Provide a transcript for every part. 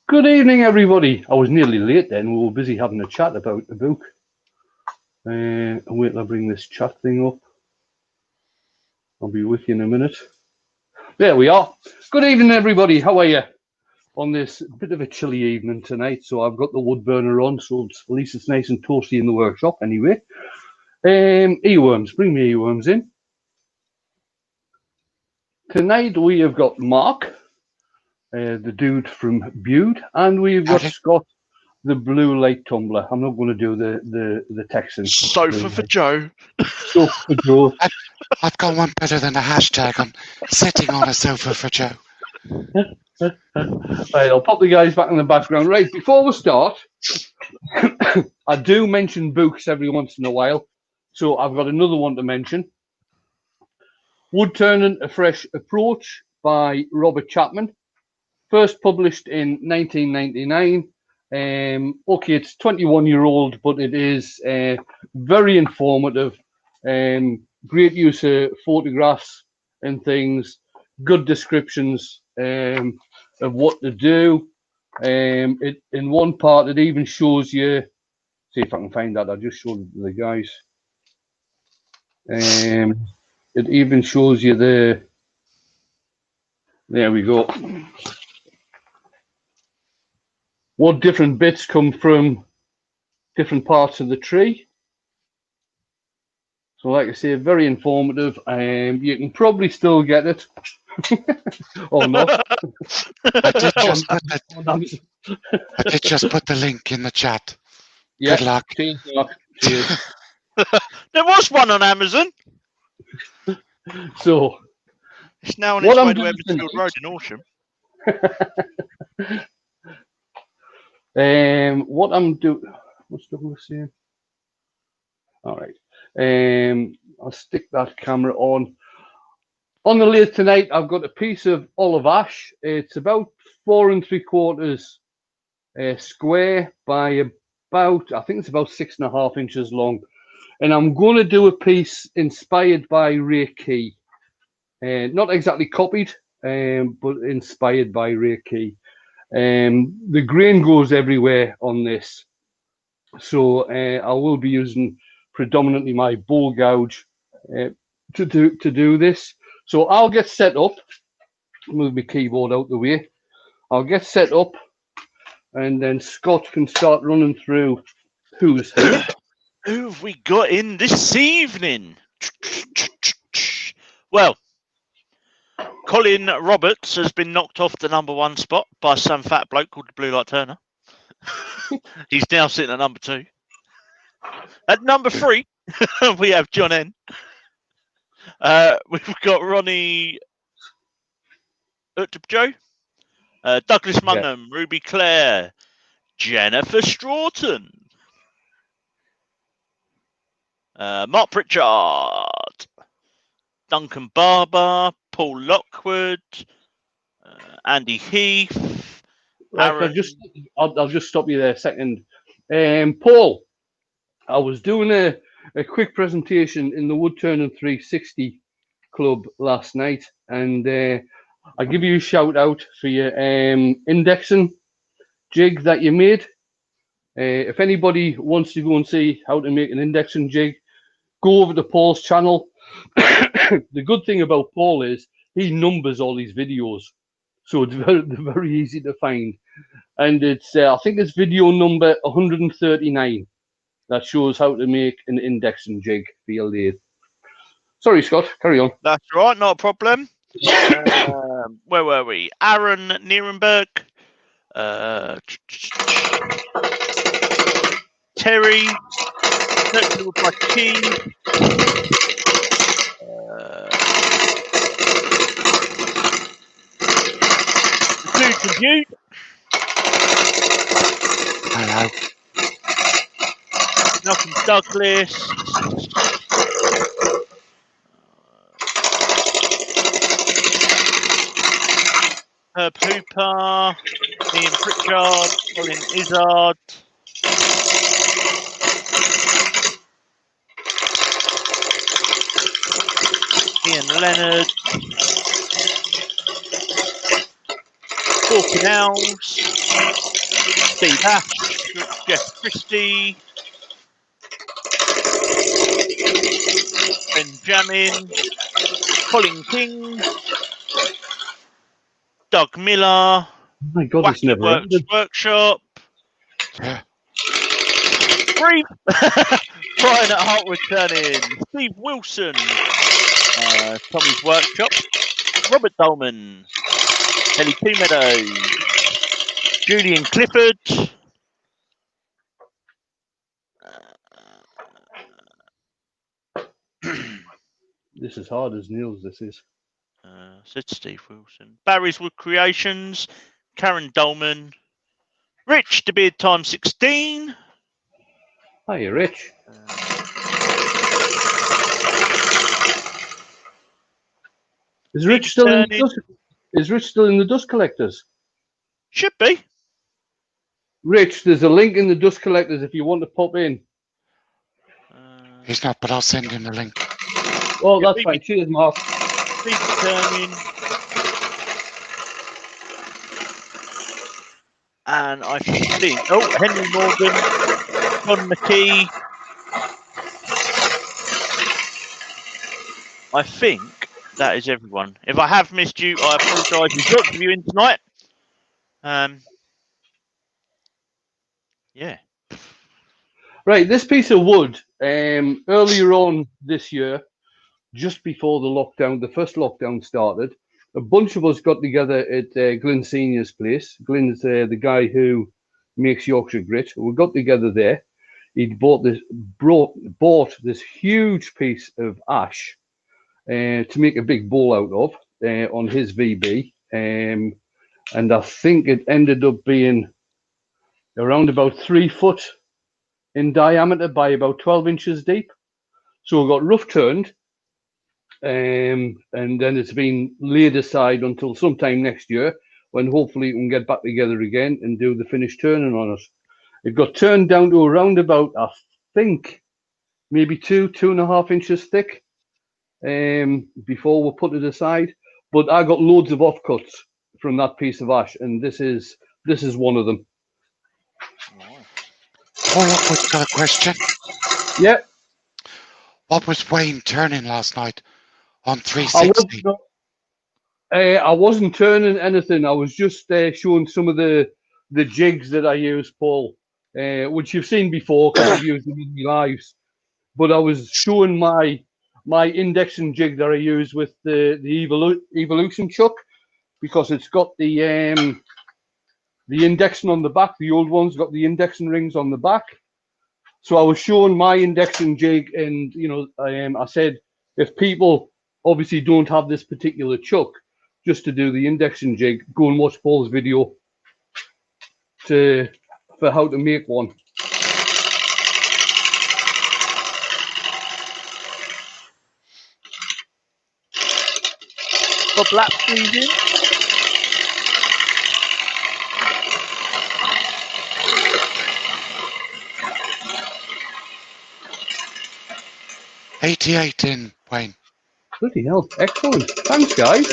Good evening, everybody. I was nearly late then. We were busy having a chat about the book. Wait till I bring this chat thing up. I'll be with you in a minute. There we are. Good evening, everybody. How are you? On this bit of a chilly evening tonight, so I've got the wood burner on, so at least it's nice and toasty in the workshop anyway. Earworms. Bring me earworms in. Tonight we have got Mark, the dude from Bude, and we've got Scott, the blue light tumbler. I'm not going to do the Texan. Sofa for Joe. Sofa for Joe. I've got one better than a hashtag. I'm sitting on a sofa for Joe. Right, I'll pop the guys back in the background. Right, before we start, I do mention books every once in a while, so I've got another one to mention. Wood Turning: A Fresh Approach by Robert Chapman, first published in 1999. Okay, it's 21-year-old, but it is very informative. Great use of photographs and things, good descriptions of what to do. It in one part it even shows you. See if I can find that. I just showed the guys. It even shows you the. There we go. What different bits come from different parts of the tree. So, like I say, very informative. You can probably still get it, or not. I did just put the link in the chat. Yeah, good luck. Cheers. There was one on Amazon. So it's now on its way to Eversfield Road in Horsham. What I'm doing? What's Douglas saying? All right. I'll stick that camera on. On the lid tonight, I've got a piece of olive ash. It's about 4 3/4 square by about, I think it's about 6.5 inches long. And I'm going to do a piece inspired by Ray Key. Not exactly copied, but inspired by Ray Key. The grain goes everywhere on this. So I will be using predominantly my bowl gouge to do this. So I'll get set up. Move my keyboard out the way. I'll get set up, and then Scott can start running through who's here. Who have we got in this evening? Well, Colin Roberts has been knocked off the #1 spot by some fat bloke called the Blue Light Turner. He's now sitting at #2. At #3, we have John N. We've got Ronnie Joe, Douglas Mungham, yeah. Ruby Clare, Jennifer Stroughton, Mark Pritchard, Duncan Barber, Paul Lockwood, Andy Heath. Right, I'll just stop you there a second. Paul, I was doing a quick presentation in the Wood Turning 360 Club last night, and I give you a shout out for your indexing jig that you made. If anybody wants to go and see how to make an indexing jig, go over to Paul's channel. The good thing about Paul is he numbers all these videos, so it's very easy to find. And it's I think it's video number 139 that shows how to make an indexing jig for your lathe. Sorry, Scott, carry on. That's right, not a problem. Where were we? Aaron Nierenberg, Terry, Circular by Key, the Compute. Hello. Malcolm Douglas. Herb Hooper, Ian Pritchard, Colin Izzard, Ian Leonard, Talking Owls, Steve Ash, Jeff Christie, Benjamin, Colin King, Doug Miller, Oh my God, it's Wacky never Works ended. Workshop, Yeah. Brian at Heart returning, Steve Wilson, Tommy's Workshop, Robert Dolman, Kelly Two Meadows, Julian Clifford, This is hard as nails, this is. said Steve Wilson, Barry's Wood Creations, Karen Dolman, Rich to Beard Time 16. Hiya, Rich. Is Rich still in the dust? Is Rich still in the dust collectors? Should be. Rich, there's a link in the dust collectors if you want to pop in. He's not, but I'll send him the link. Oh, that's fine. Cheers, Mark. Returning. And I think, Henry Morgan, John McKee. I think that is everyone. If I have missed you, I apologise. There's lots of you in tonight. Yeah. Right, this piece of wood, earlier on this year, just before the first lockdown started, a bunch of us got together at Glyn Senior's place. Glyn's the guy who makes Yorkshire Grit. We got together there. He'd bought this huge piece of ash to make a big bowl out of on his VB. And I think it ended up being around about 3 foot in diameter by about 12 inches deep. So it got rough turned, and then it's been laid aside until sometime next year when hopefully we can get back together again and do the finished turning on it. It got turned down to around about, I think, maybe 2.5 inches thick before we put it aside. But I got loads of offcuts from that piece of ash, and this is one of them. Paul Lockwood's got a question. Yeah. What was Wayne turning last night on 360? I wasn't turning anything. I was just showing some of the jigs that I use, Paul, which you've seen before because I've used them in my lives. But I was showing my indexing jig that I use with the Evolution chuck because it's got the indexing on the back. The old one's got the indexing rings on the back. So I was showing my indexing jig, and I said if people obviously don't have this particular chuck, just to do the indexing jig, go and watch Paul's video for how to make one. Got black freezing. $88 in, Wayne. Bloody hell. Excellent. Thanks, guys.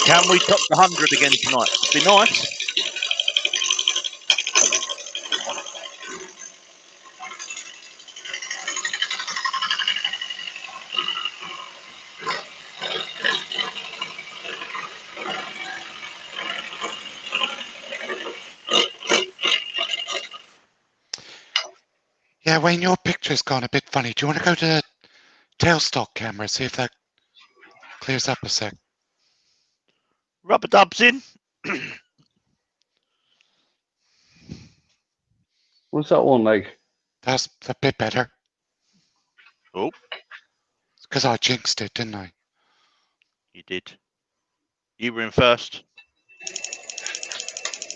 Can we top the 100 again tonight? It'd be nice. Yeah, Wayne, your picture's gone a bit funny. Do you want to go to the tailstock camera, see if that clears up a sec? Rubber dubs in. What's that one like? That's a bit better. Oh. It's because I jinxed it, didn't I? You did. You were in first.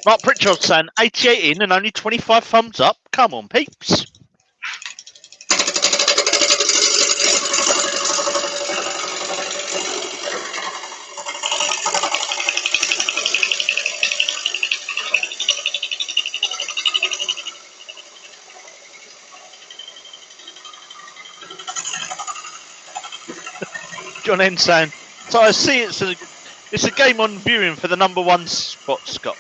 Mark Pritchard saying 88 in and only 25 thumbs up. Come on, peeps. John N saying, so I see it's It's a game on viewing for the number 1 spot, Scott.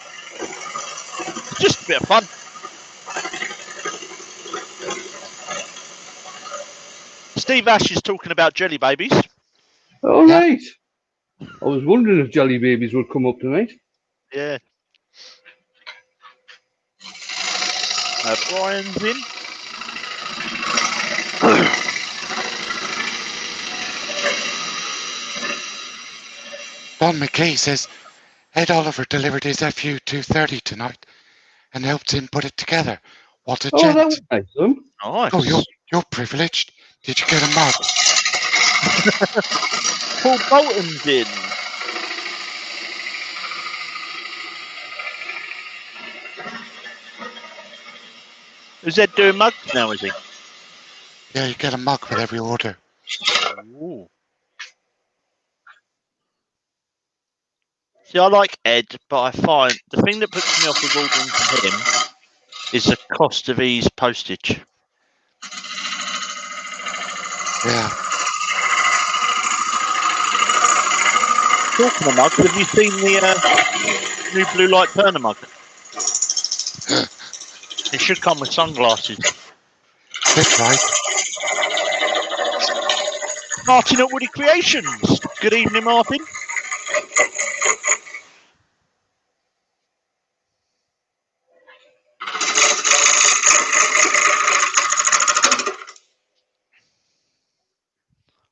Just a bit of fun. Steve Ash is talking about jelly babies. All Yeah. right. I was wondering if jelly babies would come up tonight. Yeah. Brian's in. Don McKee says Ed Oliver delivered his FU 230 tonight and helped him put it together. What a Oh, that gent. was nice of him. Nice. Oh, you're privileged. Did you get a mug? Paul Bolton's in. Is Ed doing mugs now, is he? Yeah, you get a mug with every order. Ooh. See, I like Ed, but I find the thing that puts me off with ordering from him is the cost of his postage. Yeah. Talking of mugs, have you seen the new blue light Turner mug? It should come with sunglasses. That's right. Martin at Woody Creations. Good evening, Martin.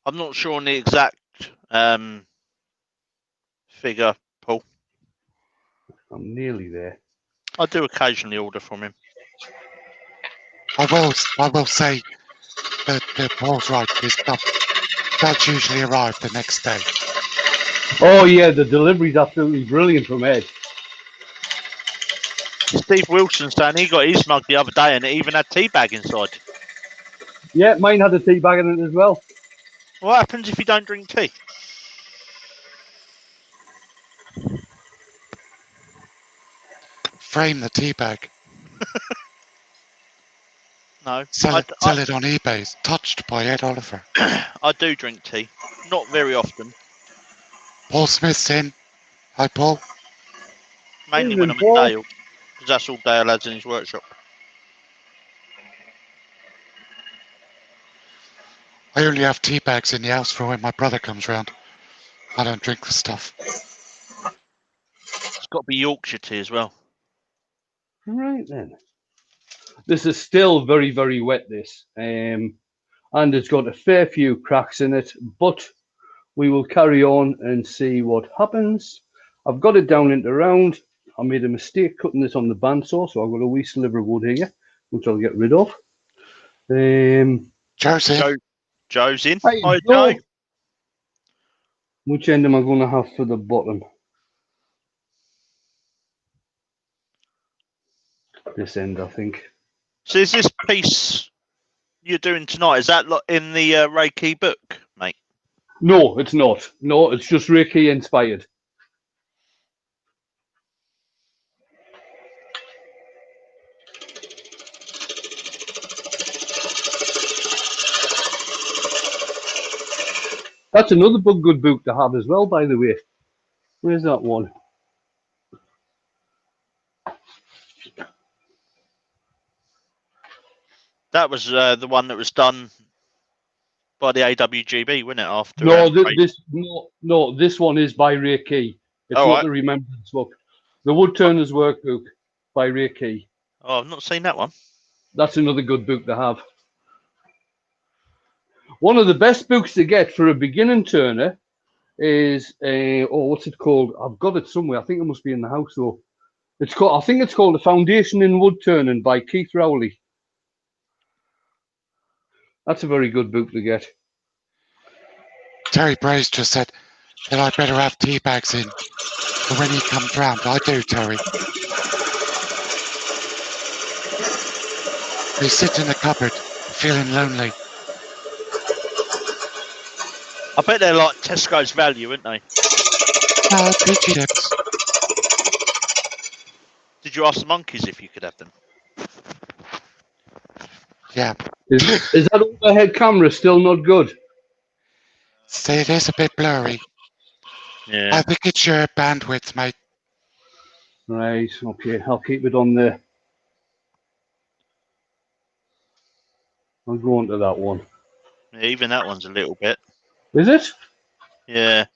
I'm not sure on the exact figure, Paul. I'm nearly there. I do occasionally order from him. I will say that Paul's right. This stuff does usually arrive the next day. Oh, yeah, the delivery's absolutely brilliant from Ed. Steve Wilson saying he got his mug the other day and it even had tea bag inside. Yeah, mine had a tea bag in it as well. What happens if you don't drink tea? Frame the tea bag. No. Sell it on eBay. It's touched by Ed Oliver. I do drink tea. Not very often. Paul Smith's in. Hi, Paul. Mainly Evening, when I'm Paul. at Dale. Because that's all Dale has in his workshop. I only have tea bags in the house for when my brother comes round. I don't drink the stuff. It's got to be Yorkshire tea as well. Right then. This is still very, very wet, this. And it's got a fair few cracks in it, but we will carry on and see what happens. I've got it down into round. I made a mistake cutting this on the bandsaw, so I've got a wee sliver of wood here, which I'll get rid of. Joe's in. Joe's in. Hi, Hi, Joe. Joe. Which end am I going to have for the bottom? This end, I think. So is this piece you're doing tonight, is that in the Reiki book, mate? No, it's not. No, it's just Reiki inspired. That's another good book to have as well, by the way. Where's that one? That was the one that was done by the AWGB, wasn't it? After No, this one is by Reiki. It's All not right. the Remembrance book. The Woodturner's Workbook by Reiki. Oh, I've not seen that one. That's another good book to have. One of the best books to get for a beginning turner is what's it called? I've got it somewhere. I think it must be in the house though. I think it's called The Foundation in Wood Turning by Keith Rowley. That's a very good book to get. Terry Brace just said that I better have tea bags in for when he comes round. I do, Terry. They sit in the cupboard, feeling lonely. I bet they're like Tesco's value, aren't they? Oh, peachy dips. Did you ask the monkeys if you could have them? Yeah. Is that overhead camera still not good? See, it is a bit blurry. Yeah. I think it's your bandwidth, mate. Right, okay, I'll keep it on there. I'll go on to that one. Yeah, even that one's a little bit. Is it? Yeah.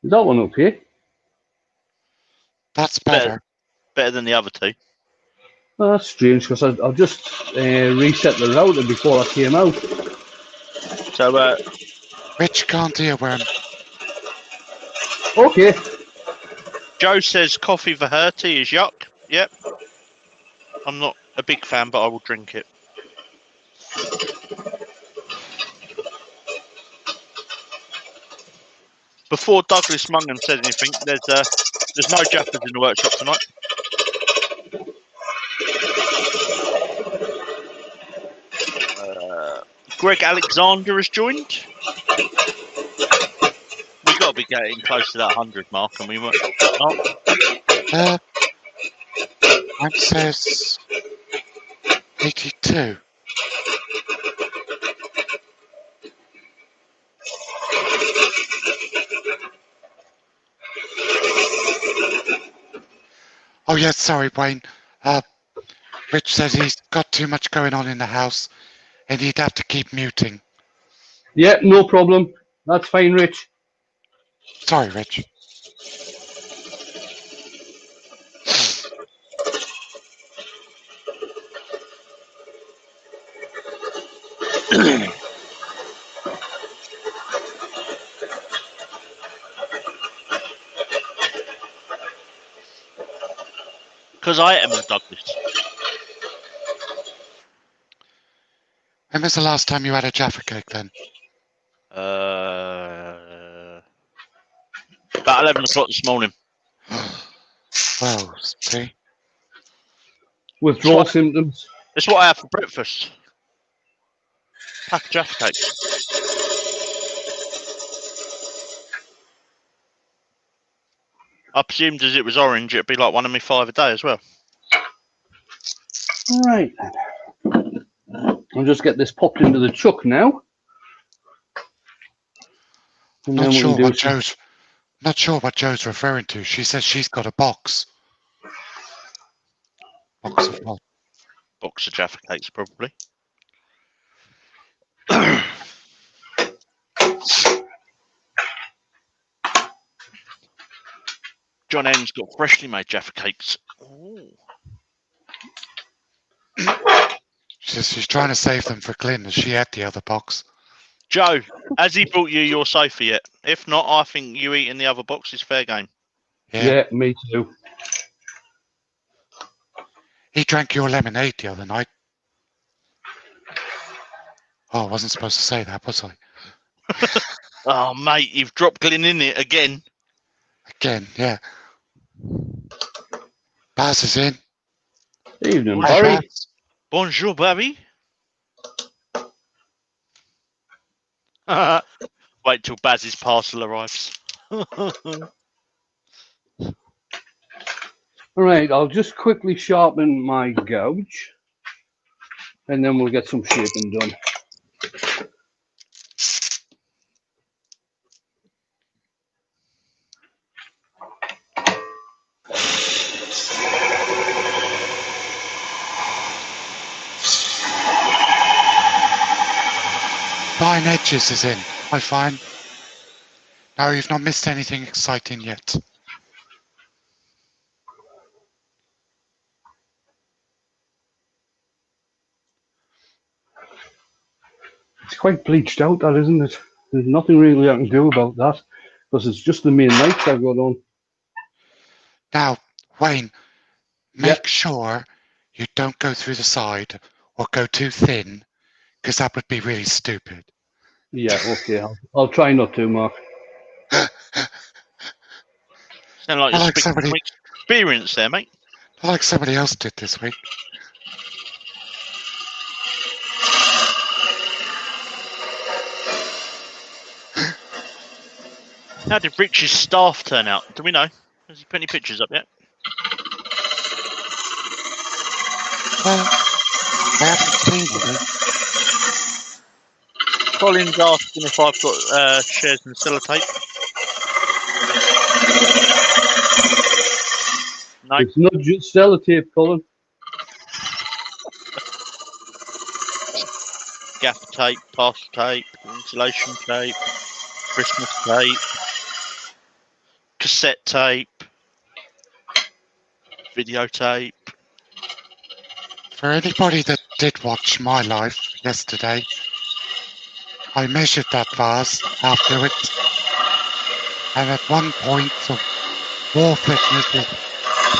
Is that one okay? That's better. Better than the other two. Oh, that's strange because I've just reset the router before I came out. So, Rich can't earworm. Okay. Joe says coffee for her, tea is yuck. Yep. I'm not a big fan, but I will drink it. Before Douglas Mungan says anything, there's no Jaffas in the workshop tonight. Greg Alexander has joined. We've got to be getting close to that 100 mark, and we won't. Mine says 82. Oh, yes, sorry, Wayne. Rich says he's got too much going on in the house and he'd have to keep muting. Yeah, no problem. That's fine, Rich. Sorry, Rich. Because I am a Douglas. When was the last time you had a Jaffa cake then? About 11 o'clock this morning. Well, see? Withdrawal symptoms. That's what I have for breakfast. Pack of Jaffa cakes. I presumed as it was orange, it'd be like one of me 5 a day as well. All right. I'll just get this popped into the chuck now. And Not then sure we can do not sure what Joe's referring to. She says she's got a box. Box of what? Box of Jaffa cakes, probably. John M's got freshly made Jaffa cakes. Ooh. She says she's trying to save them for Glyn as she had the other box. Joe, has he brought you your sofa yet? If not, I think you eating the other box is fair game. Yeah, me too. He drank your lemonade the other night. Oh, I wasn't supposed to say that, was I? Oh, mate, you've dropped Glyn in it again. Again, yeah. Baz is in. Evening, Hi, Barry. Baz. Bonjour, Barry. Wait till Baz's parcel arrives. All right, I'll just quickly sharpen my gouge. And then we'll get some shaping done. Fine Edges is in. Hi, Fine. No, you've not missed anything exciting yet. It's quite bleached out, that, isn't it? There's nothing really I can do about that because it's just the main lights I've got on. Now, Wayne, make sure you don't go through the side or go too thin, because that would be really stupid. Yeah, okay. I'll try not to, Mark. Sound like I you're like speaking somebody- from experience there, mate. Like somebody else did this week. How did Rich's staff turn out? Do we know? Has he put any pictures up yet? Well, I haven't seen any. Colin's asking if I've got shares in sellotape. No. It's not just sellotape, Colin. Gaffer tape, parcel tape, insulation tape, Christmas tape, cassette tape, videotape. For anybody that did watch my live yesterday, I measured that vase afterwards, and at one point the wall thickness was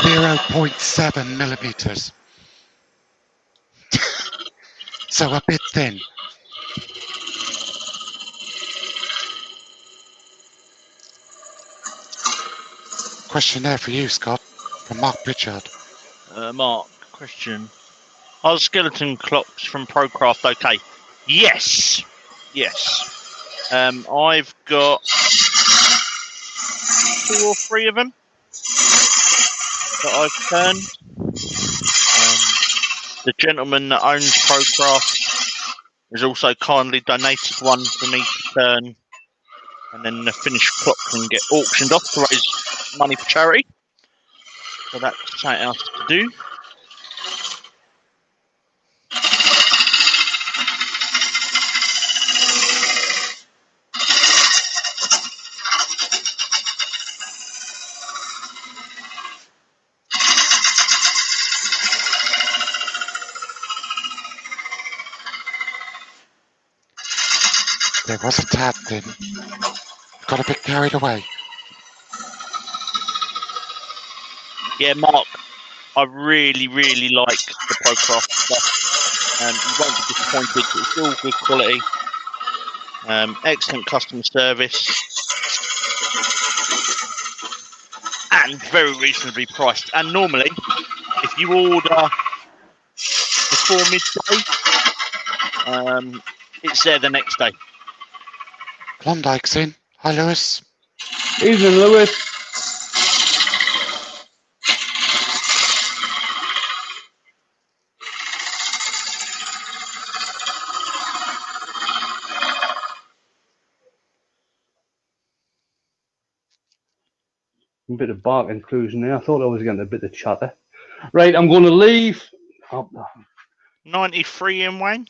0.7 millimeters. So a bit thin. Question there for you, Scott, from Mark Pritchard. Mark, question. Are the skeleton clocks from ProCraft okay? Yes. Yes. I've got 2 or 3 of them that I've turned. The gentleman that owns ProCraft has also kindly donated one for me to turn, and then the finished clock can get auctioned off to raise money for charity. So that's something else to do. There was a tad thin. Got a bit carried away. Yeah, Mark, I really, really like the ProCraft stuff. You won't be disappointed. It's all good quality. Excellent customer service. And very reasonably priced. And normally, if you order before midday, it's there the next day. Klondike's in. Hi, Lewis. Evening, Lewis. A bit of bark inclusion there. I thought I was getting a bit of chatter. Right, I'm going to leave. 93 in, Wayne.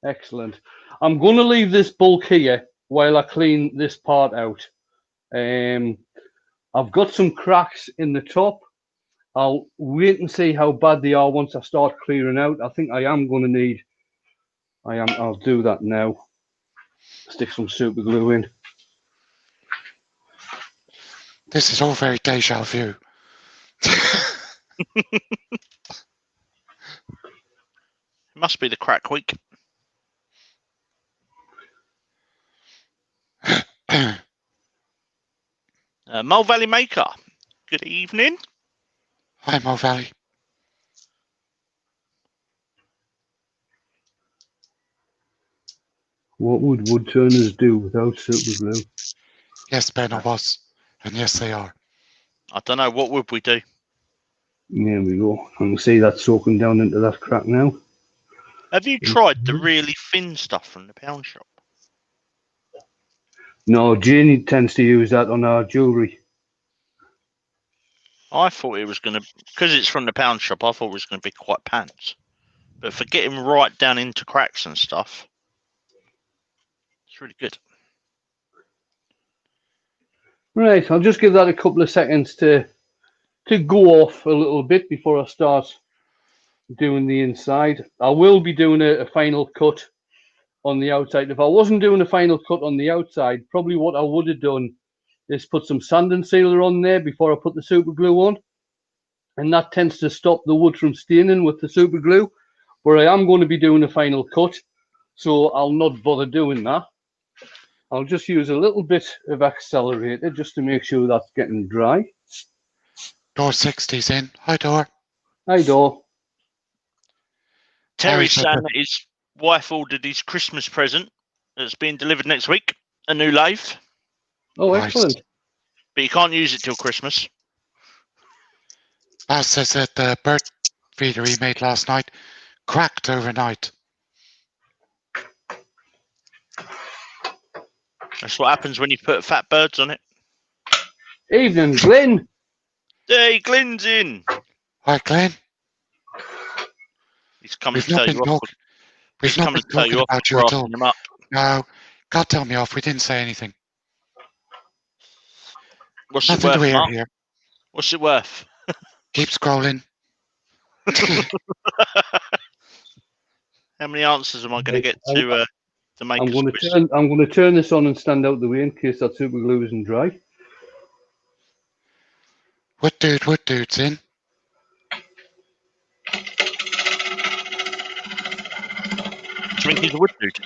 Excellent. I'm going to leave this bulk here while I clean this part out. I've got some cracks in the top. I'll wait and see how bad they are once I start clearing out. I think I am going to need. I'll do that now. Stick some super glue in. This is all very deja vu. Must be the crack week. Mole Valley Maker. Good evening. Hi, Mo Valley. What would wood turners do without super glue? Yes, Ben, I was. And yes, they are. I don't know. What would we do? There we go. I can see that soaking down into that crack now. Have you tried the really thin stuff from the pound shop? No, Janie tends to use that on our jewellery. I thought it was going to, because it's from the pound shop, I thought it was going to be quite pants. But for getting right down into cracks and stuff, it's really good. Right, I'll just give that a couple of seconds to go off a little bit before I start doing the inside. I will be doing a final cut on the outside. If I wasn't doing a final cut on the outside, probably what I would have done is put some sand and sealer on there before I put the super glue on. And that tends to stop the wood from staining with the super glue. But I am going to be doing a final cut, so I'll not bother doing that. I'll just use a little bit of accelerator just to make sure that's getting dry. Door 60's in. Hi, Door. Hi, Door. Terry's saying that his wife ordered his Christmas present that's being delivered next week, a new lathe. Oh, Nice. excellent. But you can't use it till Christmas. Baz says that the bird feeder he made last night cracked overnight. That's what happens when you put fat birds on it. Evening, Glenn. Hey, Glenn's in. Hi, Glenn. He's coming We've to not tell been you off. talking. We've not been talking about you for at all. grassing him up. No, God tell me off. We didn't say anything. What's Nothing it to worth, hear Mark? here. What's it worth? Keep scrolling. How many answers am I going to get to make I'm a going quiz? to turn this on and stand out the way in case that super glue isn't dry. Wood dude's in. Drinking the wood dude.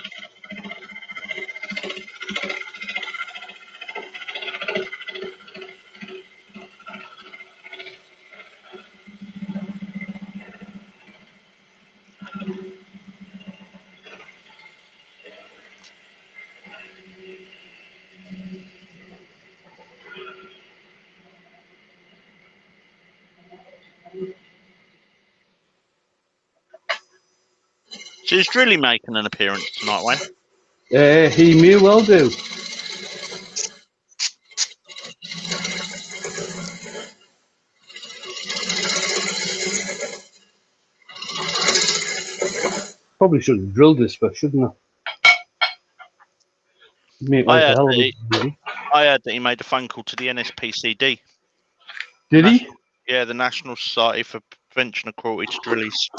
So is Drilly making an appearance tonight, Wayne? He may well do. Probably should have drilled this first, shouldn't I? Make life a hell of a I heard that he made a phone call to the NSPCD. Did he? Yeah, the National Society for Prevention of Cruelty to Drillies.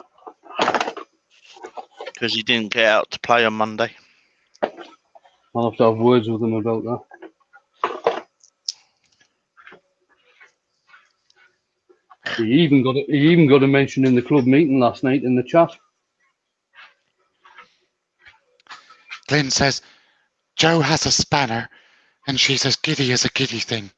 Because he didn't get out to play on Monday. I'll have to have words with him about that. He even got a mention in the club meeting last night in the chat. Glenn says, Joe has a spanner and she's as giddy as a giddy thing.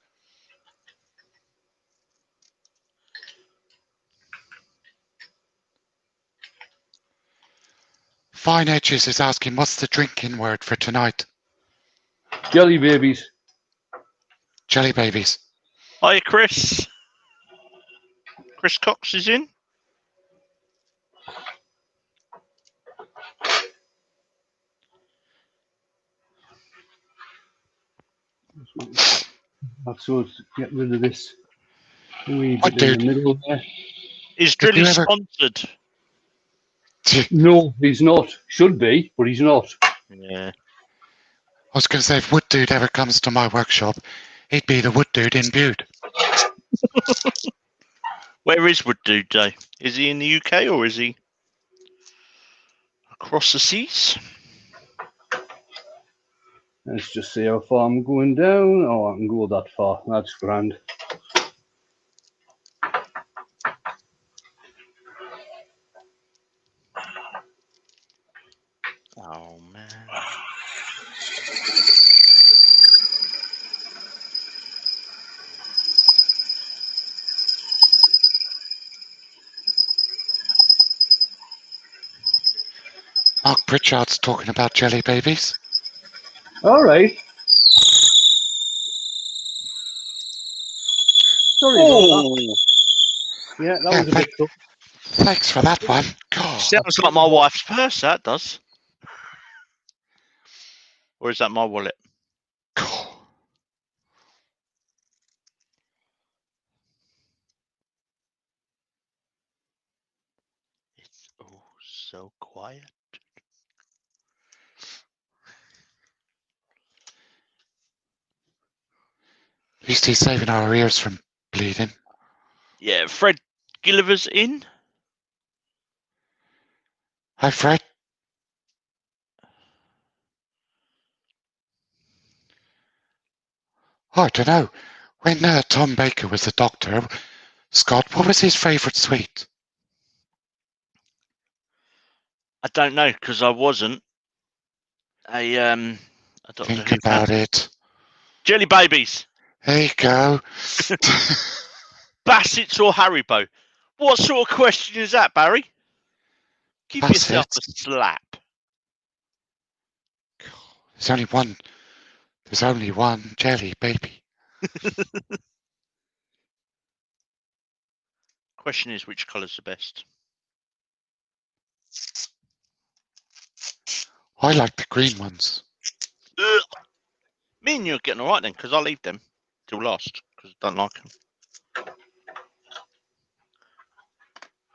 Fine Edges is asking, what's the drinking word for tonight? Jelly babies. Jelly babies. Hiya, Chris. Chris Cox is in. That's so get rid of this wee What, bit in dude? the middle there. Is Drilly sponsored? No, he's not. Should be, but he's not. Yeah. I was going to say, if Wood Dude ever comes to my workshop, he'd be the Wood Dude in Bude. Where is Wood Dude Day? Is he in the UK or is he across the seas? Let's just see how far I'm going down. Oh, I can go that far. That's grand. Oh, man. Mark Pritchard's talking about jelly babies. All right. Sorry about that. Yeah, that was a bit tough. Thanks for that one. God. Sounds like my wife's purse, that does. Or is that my wallet? It's oh so quiet. At least he's saving our ears from bleeding. Yeah, Fred Gilliver's in. Hi, Fred. Oh, I don't know. When Tom Baker was a doctor, Scott, what was his favourite sweet? I don't know because I wasn't a Doctor Think Who about fan. it. Jelly babies. There you go. Bassett's or Haribo? What sort of question is that, Barry? Give yourself a slap. There's only one. There's only one jelly baby. Question is, which colour's the best? I like the green ones. Ugh. Me and you are getting all right then, because I leave them till last, because I don't like them.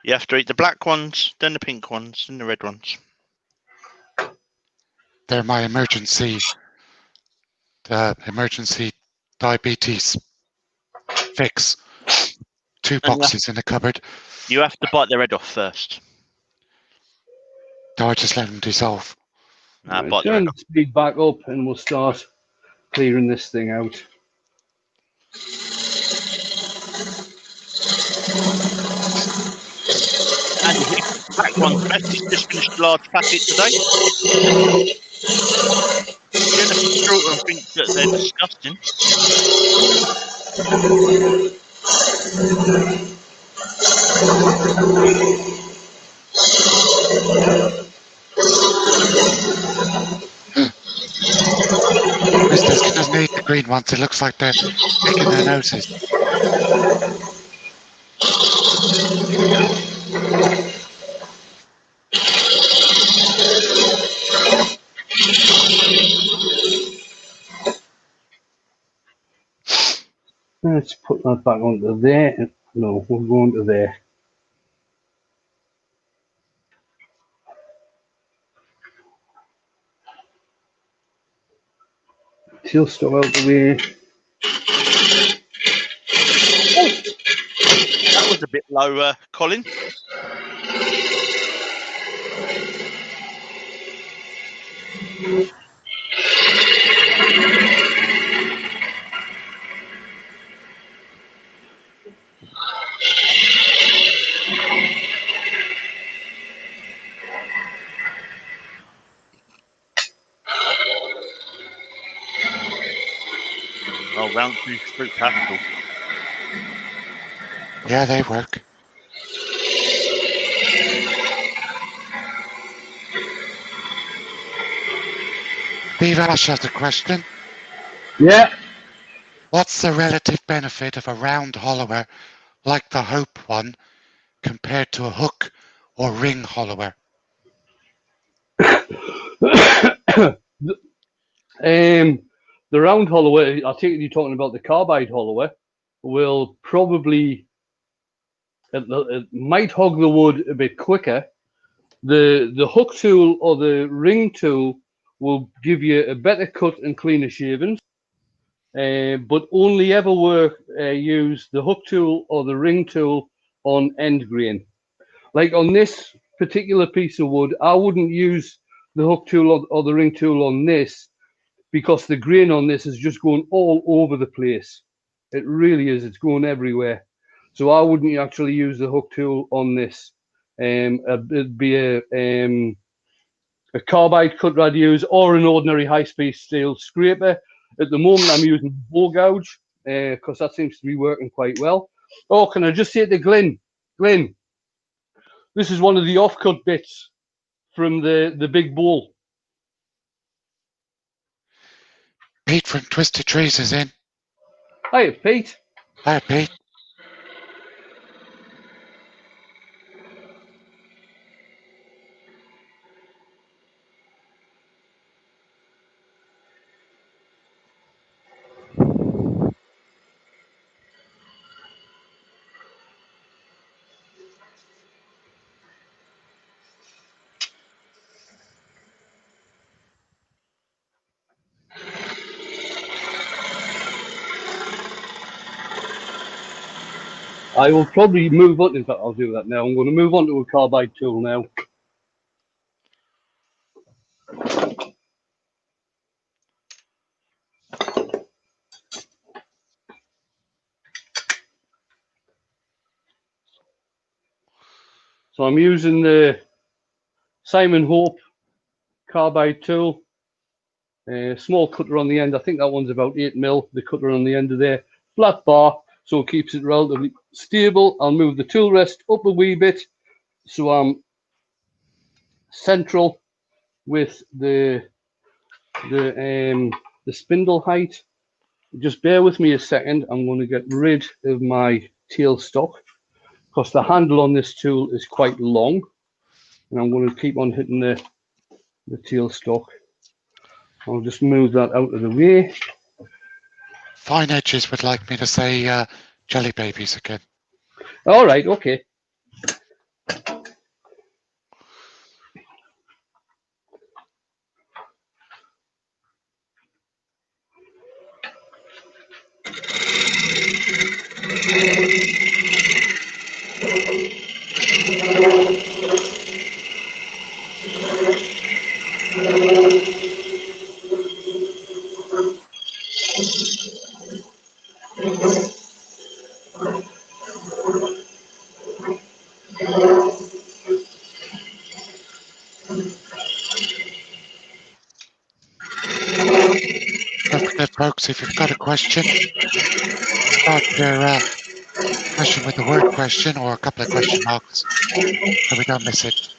You have to eat the black ones, then the pink ones, then the red ones. They're my emergency diabetes fix. 2 boxes in the cupboard. You have to bite their head off first. No, I just let them dissolve. Nah, Right, bite their head turn off. the speed back up and we'll start clearing this thing out. And the black one's best. He's just finished a large packet today. Jennifer Stroughton thinks that they're disgusting. Mister doesn't eat the green ones. It looks like they're picking their noses. Let's put that back onto there. No, we're going to there. Tail stuff out the way. That was a bit low, Colin. Oh, round 2 fruit pastel. Yeah, they work. Steve Ash has a question. Yeah. What's the relative benefit of a round hollower like the Hope one compared to a hook or ring hollower? The round hollower, I take it you're talking about the carbide hollower, will probably, it might hog the wood a bit quicker. The hook tool or the ring tool will give you a better cut and cleaner shavings, but only ever use the hook tool or the ring tool on end grain. Like on this particular piece of wood, I wouldn't use the hook tool or the ring tool on this, because the grain on this is just going all over the place. It really is. It's going everywhere. So I wouldn't actually use the hook tool on this. It'd be a carbide cut I'd use, or an ordinary high-speed steel scraper. At the moment, I'm using bow gouge because that seems to be working quite well. Oh, can I just say to Glenn, this is one of the off-cut bits from the big bowl. Pete from Twisted Trees is in. Hi, Pete. Hi, Pete. I will probably move on. In fact, I'll do that now. I'm going to move on to a carbide tool now. So I'm using the Simon Hope carbide tool. Small cutter on the end. I think that one's about 8mm. The cutter on the end of there. Flat bar, so it keeps it relatively stable. I'll move the tool rest up a wee bit, so I'm central with the spindle height. Just bear with me a second. I'm going to get rid of my tail stock because the handle on this tool is quite long. And I'm going to keep on hitting the tailstock. I'll just move that out of the way. Fine Edges would like me to say jelly babies again. All right, okay. Don't forget, folks, if you've got a question, start your question with the word question or a couple of question marks so we don't miss it.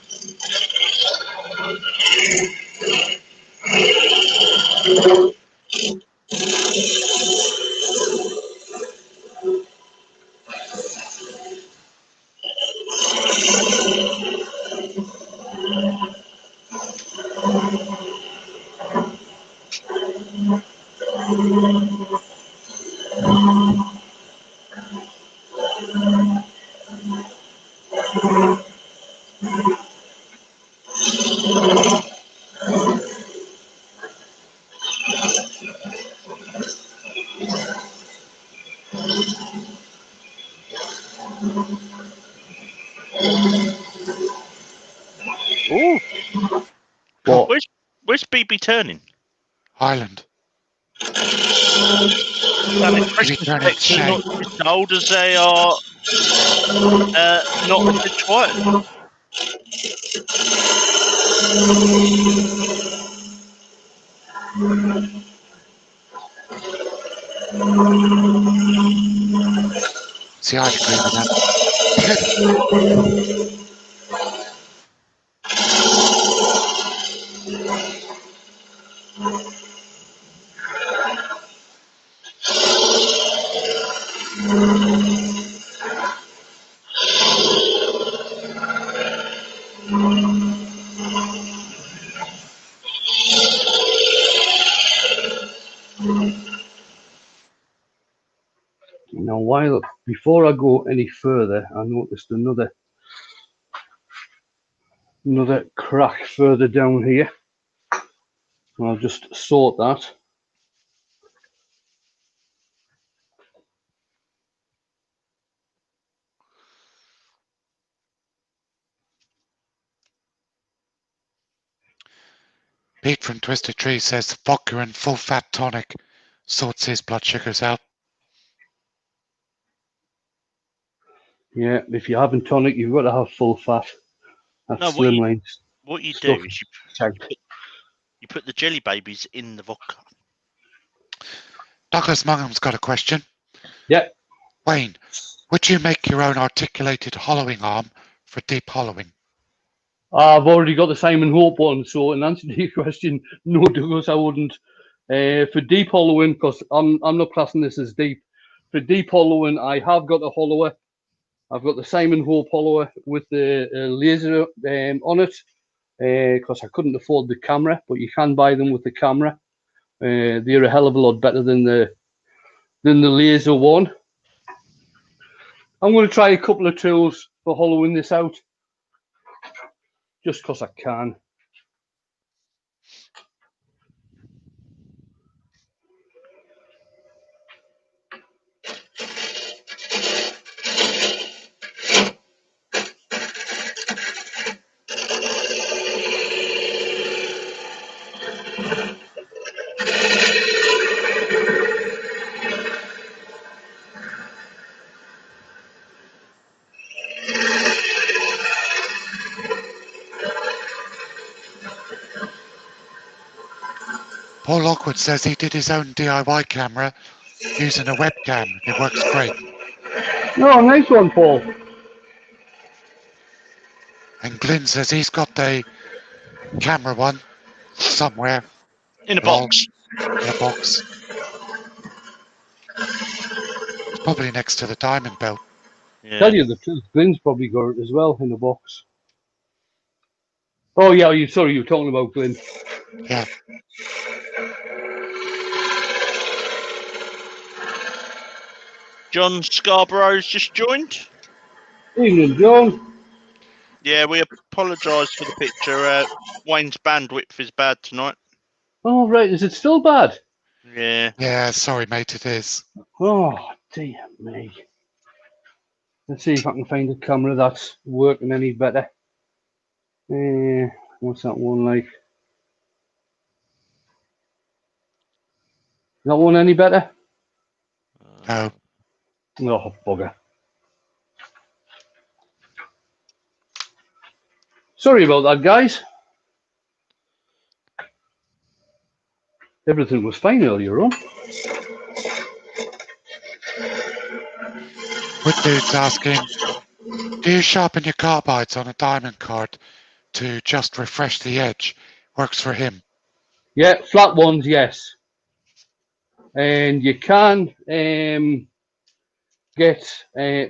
Oh, What? where's BB turning? Ireland. And the BB Christmas turning collection today. not as old as they are not as quiet. See, I'd agree with that. Now, before I go any further, I noticed another crack further down here. I'll just sort that. Pete from Twisted Tree says vodka and full fat tonic sorts his blood sugars out. Yeah, if you're having tonic, you've got to have full fat. That's No, slimline what you stuff. do is Shagged. you put the jelly babies in the vodka. Douglas Mungham's got a question. Yeah. Wayne, would you make your own articulated hollowing arm for deep hollowing? I've already got the Simon Hope one, so in answer to your question, no, Douglas, I wouldn't. For deep hollowing, because I'm not classing this as deep. For deep hollowing, I have got a hollower. I've got the Simon Hope hollower with the laser on it, because I couldn't afford the camera, but you can buy them with the camera. They're a hell of a lot better than the laser one. I'm going to try a couple of tools for hollowing this out, just because I can. Paul Lockwood says he did his own DIY camera using a webcam. It works great. Oh, nice one, Paul. And Glyn says he's got a camera one somewhere. In a box. In a box. It's probably next to the diamond belt. Yeah. Tell you the truth, Glyn's probably got it as well in the box. Oh yeah, sorry, you were talking about Glenn. Yeah. John Scarborough's just joined. Evening, John. Yeah, we apologise for the picture. Wayne's bandwidth is bad tonight. Oh right, is it still bad? Yeah. Yeah, sorry, mate, it is. Oh dear me. Let's see if I can find a camera that's working any better. What's that one like? Is that one any better? No. Oh bugger. Sorry about that, guys. Everything was fine earlier on. Wood Dude's asking, do you sharpen your carbides on a diamond card to just refresh the edge? Works for him. Yeah, flat ones, yes. And you can get,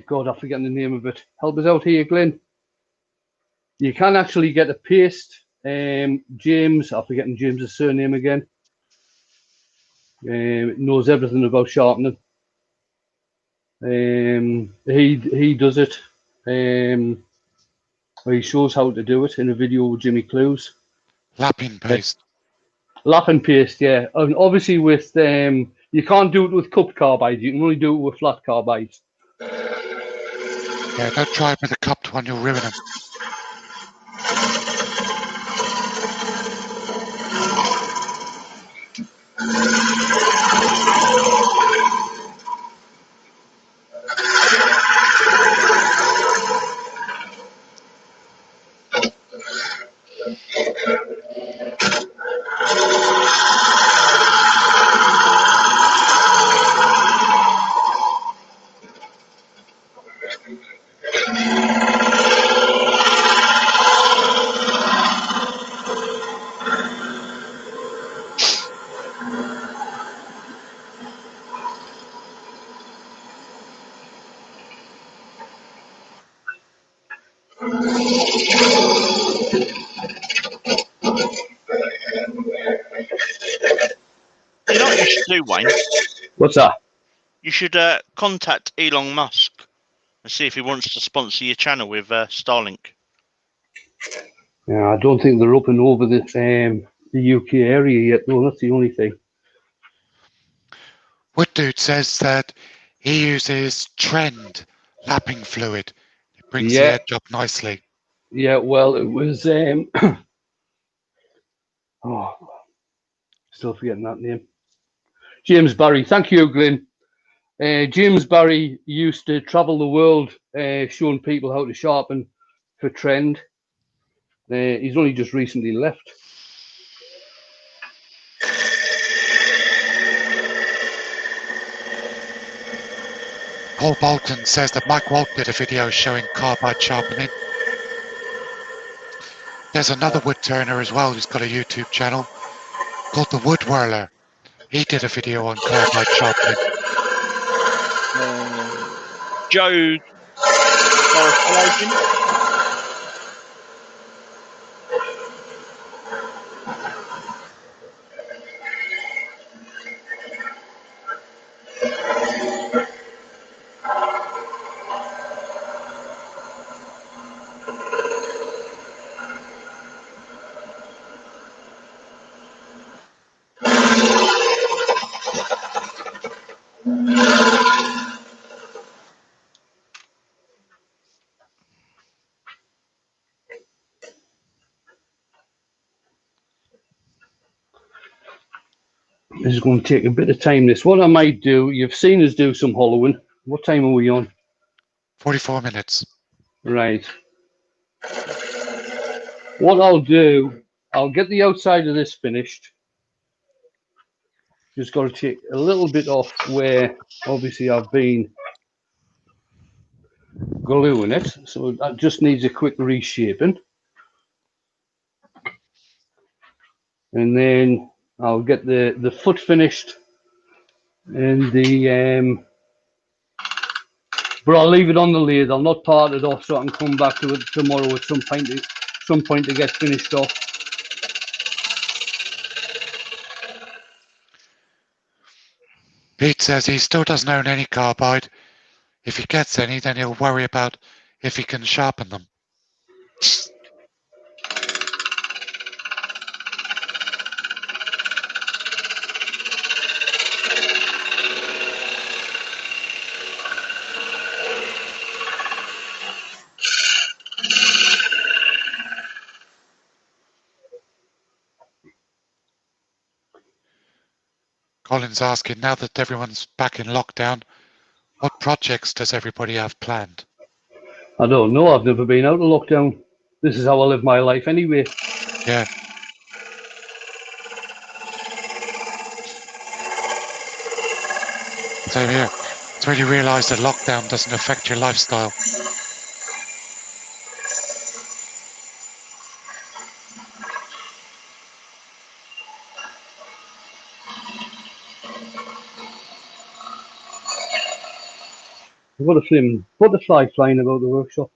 God, I'm forgetting the name of it. Help us out here, Glenn. You can actually get a paste. James, I'm forgetting James's surname again. Knows everything about sharpening. He does it. He shows how to do it in a video with Jimmy Clues. Lapping paste. Lap and paste, yeah. And obviously with you can't do it with cupped carbides. You can only do it with flat carbides. Yeah, don't try it with a cupped one, you'll ruin them. You know what you should do, Wayne? What's that? You should contact Elon Musk and see if he wants to sponsor your channel with Starlink. Yeah, I don't think they're up and over the UK area yet, though. That's the only thing. Wood Dude says that he uses Trend lapping fluid. It brings the Yeah, edge up nicely. yeah. Well, it was. Oh, still forgetting that name. James Barry. Thank you, Glenn. James Barry used to travel the world showing people how to sharpen for Trend. He's only just recently left. Paul Bolton says that Mike Walt did a video showing carbide sharpening. There's another wood turner as well who's got a YouTube channel called The Wood Whirler. He did a video on carbide sharpening. Joe Morrison. This is going to take a bit of time. This. What I might do, you've seen us do some hollowing. What time are we on? 44 minutes. Right. What I'll do, I'll get the outside of this finished. Just got to take a little bit off where obviously I've been gluing it. So that just needs a quick reshaping. And then I'll get the foot finished and but I'll leave it on the lathe. I'll not part it off so I can come back to it tomorrow at some some point to get finished off. Pete says he still doesn't own any carbide. If he gets any, then he'll worry about if he can sharpen them. Colin's asking, now that everyone's back in lockdown, what projects does everybody have planned? I don't know. I've never been out of lockdown. This is how I live my life anyway. Yeah. Same here. It's when you realise that lockdown doesn't affect your lifestyle. I've got a flim butterfly flying about the workshop.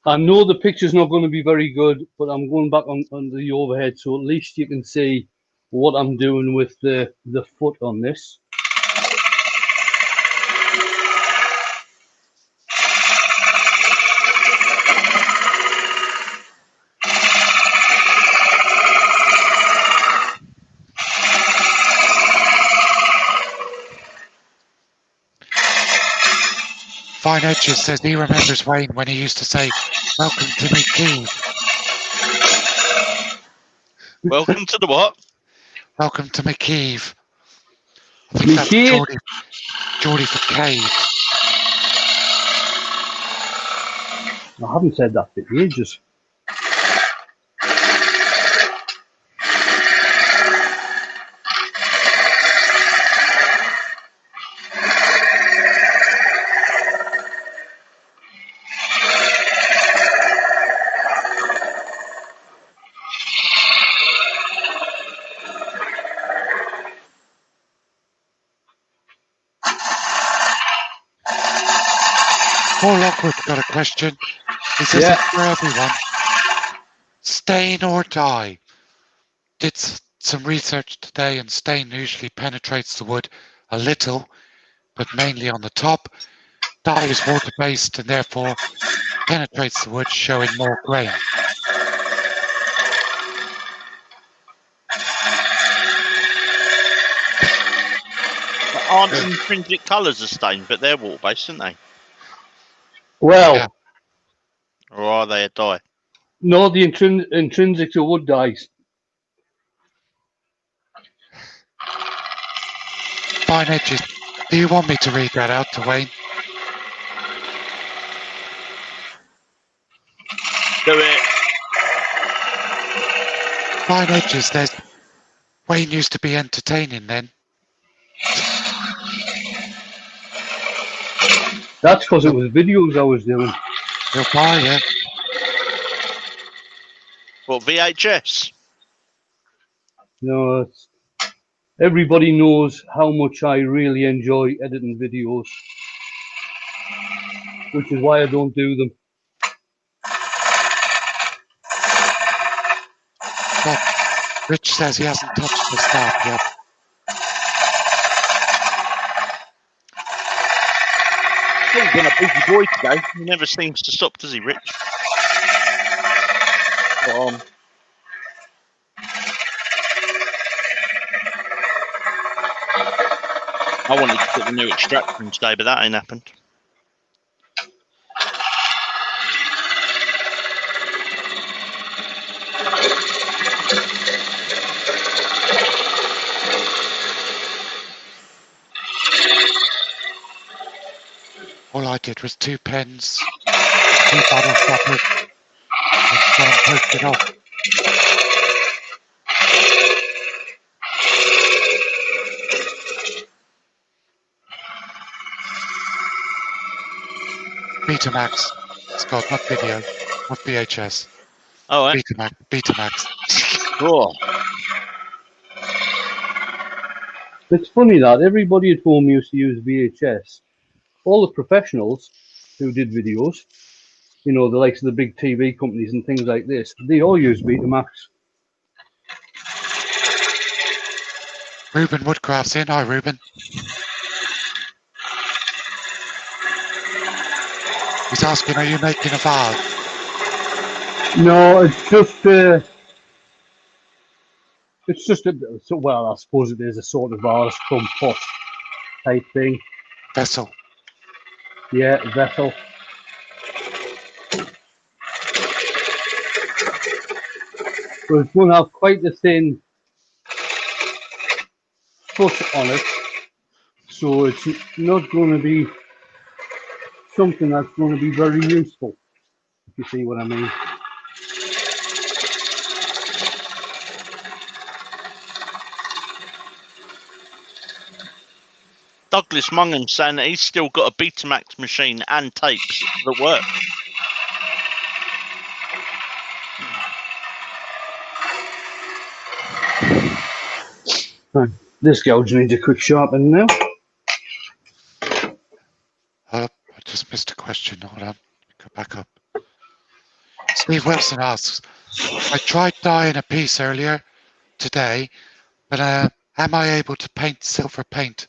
I know the picture's not going to be very good, but I'm going back on the overhead, so at least you can see what I'm doing with the foot on this. Fine Edges says he remembers Wayne when he used to say, "Welcome to me, Kiev." Welcome to the what? Welcome to me, Kiev. I think Me that's Kiev? Geordie for cave. I haven't said that for ages. Paul Lockwood's got a question. He says Yeah. it's for everyone. Stain or dye? Did some research today, and stain usually penetrates the wood a little, but mainly on the top. Dye is water-based and therefore penetrates the wood, showing more grain. Aren't intrinsic colours a stain, but they're water-based, aren't they? Well, Yeah. Or are they a dye? no, the intrinsics are wood dyes. Fine Edges. Do you want me to read that out to Wayne? Do it. Fine Edges says Wayne used to be entertaining then. That's because it was videos I was doing. He'll buy you. What, VHS? No, everybody knows how much I really enjoy editing videos, which is why I don't do them. But Rich says he hasn't touched the start yet. He's been a busy boy today. He never seems to stop, does he, Rich? I wanted to get the new extraction today, but that ain't happened. All I did was 2 pens, 2 bottle stoppers, and got them posted off. Betamax, Scott, not video, not VHS. Oh, eh? Betamax. Oh. It's funny that everybody at home used to use VHS. All the professionals who did videos, the likes of the big TV companies and things like this, they all use Betamax. Ruben Woodcraft's in. Hi, Ruben. He's asking, are you making a valve? No, it's just well, I suppose it is a sort of vase cum pot type thing. Vessel. Yeah, vessel. So it's going to have quite a thin foot on it, so it's not going to be something that's going to be very useful, if you see what I mean. Douglas Mungan saying that he's still got a Betamax machine and tapes that work. Right. This gouge needs a quick sharpening now. I just missed a question. Hold on. Go back up. Steve Wilson asks, I tried dyeing a piece earlier today, but am I able to paint silver paint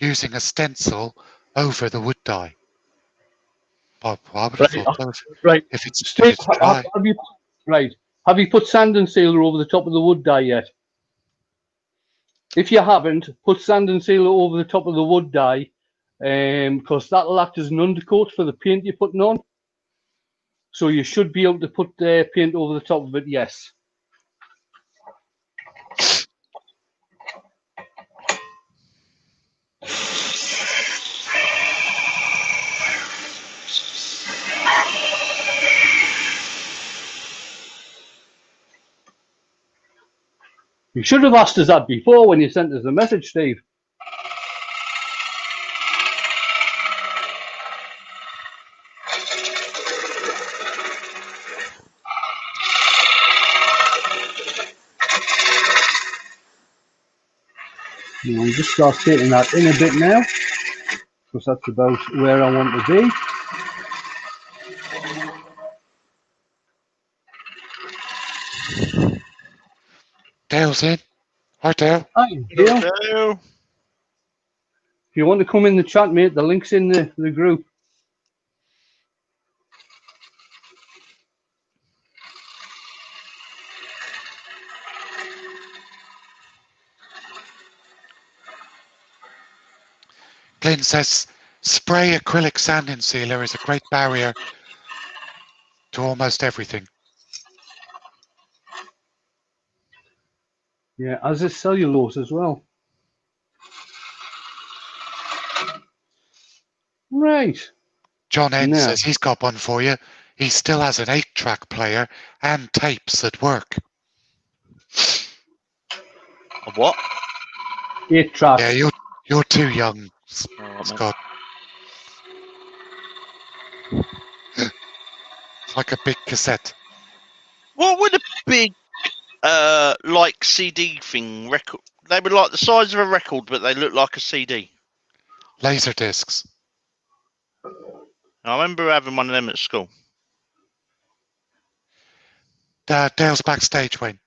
using a stencil over the wood dye? Well, I would have thought so. Right. If it's Steve, dry. have you put sand and sealer over the top of the wood dye yet? If you haven't, put sand and sealer over the top of the wood dye, because that'll act as an undercoat for the paint you're putting on. So you should be able to put paint over the top of it, yes. You should have asked us that before when you sent us the message, Steve. I'll just start taking that in a bit now, because that's about where I want to be. Dale's in. Hi, Dale. Hi, Dale. Hello. If you want to come in the chat, mate, the link's in the group. Glenn says, spray acrylic sanding sealer is a great barrier to almost everything. Yeah, as is cellulose as well. Right. John N Now. says he's got one for you. He still has an 8-track player and tapes that work. A what? 8-track. Yeah, you're too young, Scott. It's like a big cassette. What would a big, like CD thing record? They were like the size of a record, but they look like a CD. Laser discs. I remember having one of them at school. Dale's backstage, Wayne.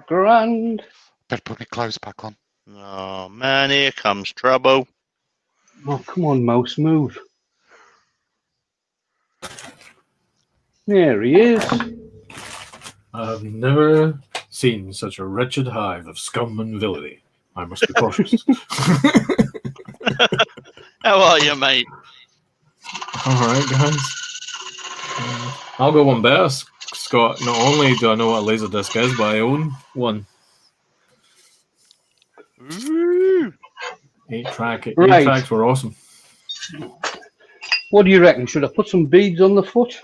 Grand. Better put my clothes back on. Oh man, here comes trouble. Oh, come on, mouse, move. There he is. I've never seen such a wretched hive of scum and villainy. I must be cautious. How are you, mate? All right, guys. I'll go one better, Scott. Not only do I know what a Laserdisc is, but I own one. Ooh. 8-track. Right. 8-tracks were awesome. What do you reckon? Should I put some beads on the foot?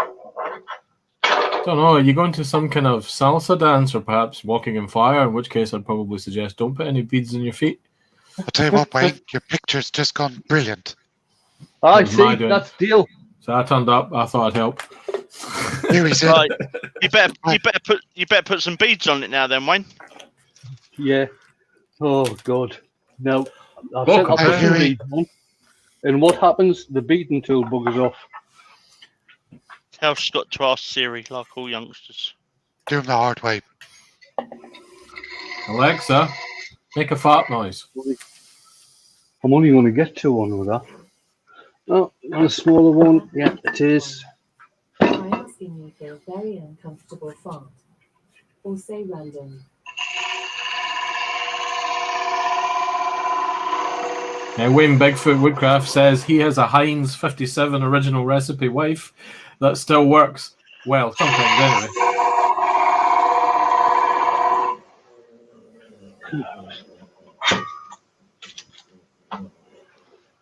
Don't know. Are you going to some kind of salsa dance or perhaps walking in fire? In which case, I'd probably suggest don't put any beads on your feet. I'll tell you what, Wayne, your picture's just gone brilliant. I see. That's deal. So I turned up. I thought I'd help. Here he's in. Right. You better put some beads on it now, then, Wayne. Yeah. Oh God! Now I've Welcome, set up the Huey. read one, and what happens? The beating tool buggers off. How's got to ask Siri like all youngsters? Do them the hard way. Alexa, make a fart noise. I'm only going to get to one with that. Oh, the smaller one. Yeah, it is. By asking you for a very uncomfortable fart, or say random. Now, Wayne Bigfoot Woodcraft says he has a Heinz 57 original recipe wife that still works. Well, sometimes anyway.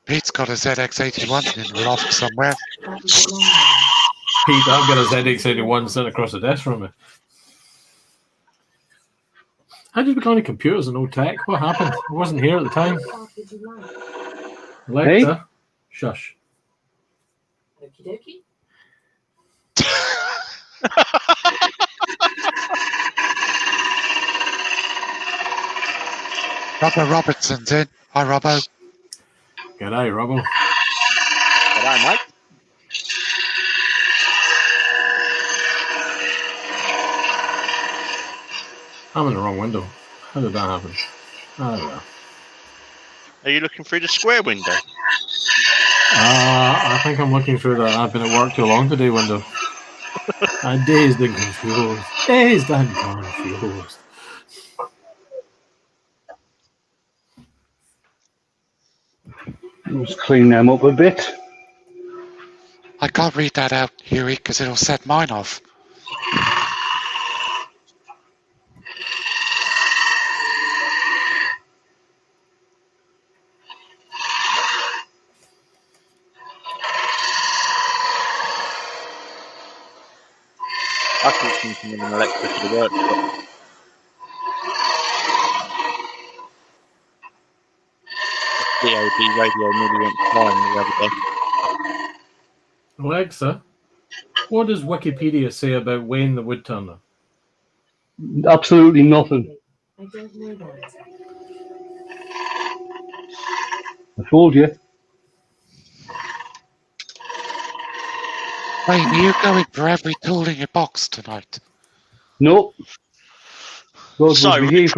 Pete's got a ZX81 in the loft somewhere. That was a long one. Pete, I've got a ZX81 sitting across the desk from me. How did we go into computers and no tech? What happened? I wasn't here at the time. What fart would you like? Alexa, shush. Okie dokie. Robbo Robertson's in. Hi, Robbo. G'day, Robbo. G'day, mate. I'm in the wrong window. How did that happen? I don't know. Are you looking through the square window? I think I'm looking through that I've been at work too long today window. I'm dazed and confused. Dazed and confused. Let's clean them up a bit. I can't read that out, Huey, because it'll set mine off. I thought thinking of an Alexa for the workshop. DAB radio nearly went flying the other day. Alexa, what does Wikipedia say about Wayne the Woodturner? Absolutely nothing. I don't know that. I told you. Wayne, are you going for every tool in your box tonight? No. God So, will behave.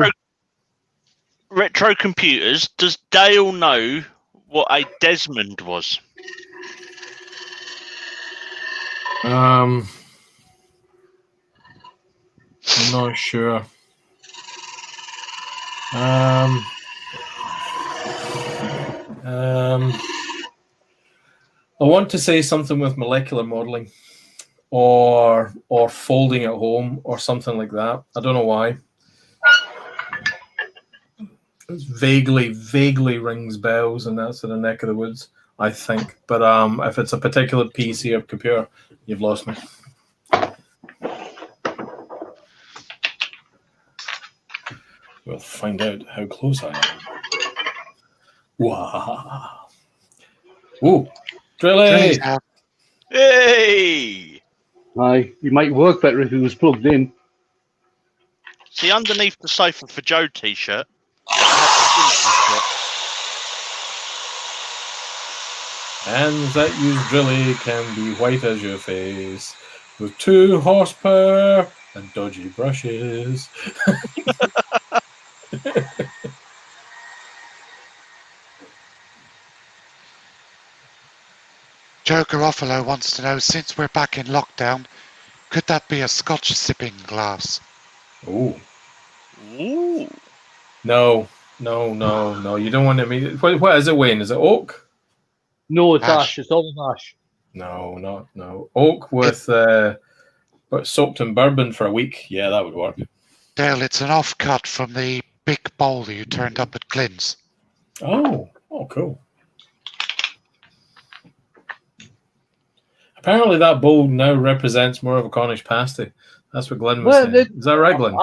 retro computers, does Dale know what a Desmond was? I'm not sure. I want to say something with molecular modeling or folding at home or something like that. I don't know why. It vaguely rings bells, and that's in the neck of the woods, I think. But if it's a particular PC or computer, you've lost me. We'll find out how close I am. Wow. Ooh, Drilly! Drilly's out. Hey! Aye, he might work better if he was plugged in. See, underneath the sofa for Joe t-shirt, Hands that use drilly can be white as your face, with 2 horsepower and dodgy brushes. Joe Garofalo wants to know, since we're back in lockdown, could that be a Scotch sipping glass? Ooh. ooh, No. You don't want to meet it. What is it, Wayne? Is it oak? No, it's Ash. ash. It's all ash. No. Oak with but soaked in bourbon for a week. Yeah, that would work. Dale, it's an offcut from the big bowl you turned up at Glenn's. Oh, cool. Apparently that bowl now represents more of a Cornish pasty. That's what Glenn was saying. Is that right, Glenn?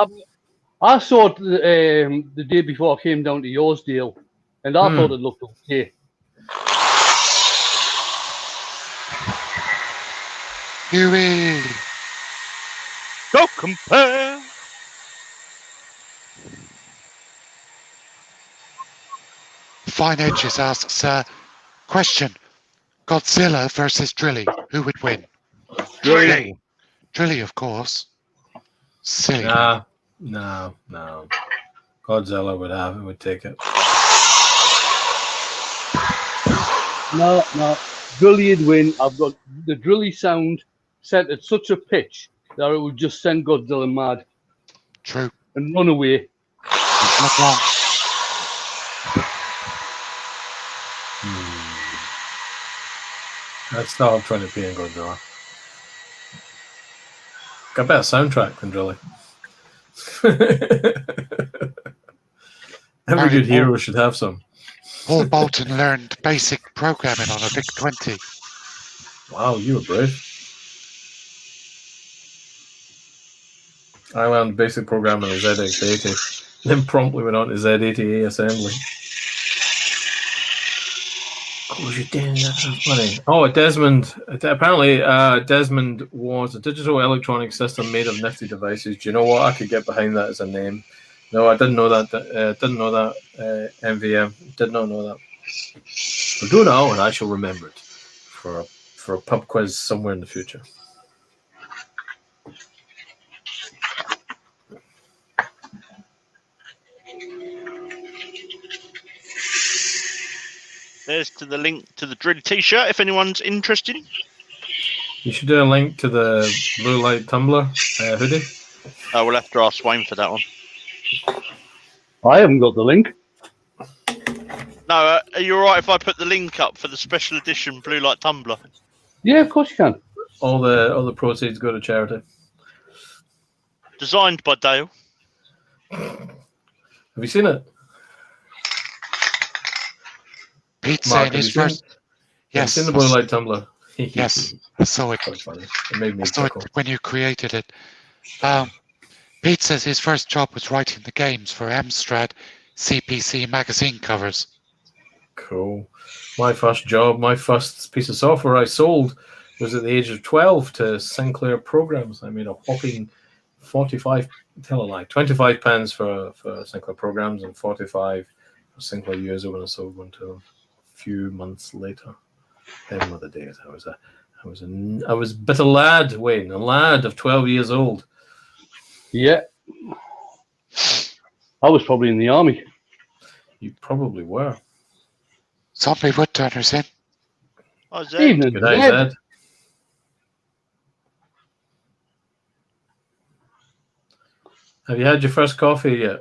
I saw it the day before I came down to yours, Dale, and I thought it looked okay. Huey! go compare! Fine Edges asks, question, Godzilla versus Drilly, who would win? Drilly. Drilly, of course. Silly. No. Godzilla would take it. No. Drilly would win. I've got the Drilly sound set at such a pitch that it would just send Godzilla mad True. and run away. He's not wrong. I'd start 20p and Godzilla. Got a better soundtrack than Drilly. Every good hero should have some. Paul Bolton learned basic programming on a Vic 20. Wow, you were brave. I learned basic programming on ZX80, then promptly went on to Z80A assembly. Close your damn, that's funny. Oh, Desmond. Apparently, Desmond was a digital electronic system made of nifty devices. Do you know what? I could get behind that as a name. No, I didn't know that. MVM. Did not know that. I do now, and I shall remember it for a pub quiz somewhere in the future. There's to the link to the Drill T-shirt if anyone's interested. You should do a link to the Blue Light Tumbler hoodie. We'll have to ask Wayne for that one. I haven't got the link. No, are you alright if I put the link up for the special edition Blue Light Tumbler? Yeah, of course you can. All the proceeds go to charity. Designed by Dale. Have you seen it? Pete Mark, saying his first. Yes. Have you seen the Blue Light Tumbler? Yes, I saw it. Quite funny. It made me I saw it chuckle. when you created it. Pete says his first job was writing the games for Amstrad CPC magazine covers. Cool. My first job, my first piece of software I sold was at the age of 12 to Sinclair Programs. I made a whopping 25 pence for Sinclair Programs and 45 for Sinclair User when I sold one to them a few months later. Them were the days. I was but a lad, Wayne, a lad of 12 years old. Yeah. I was probably in the army. You probably were. Zombie wood turners in. Oh, Zed. Evening, Good day, Zed. Zed. Have you had your first coffee yet?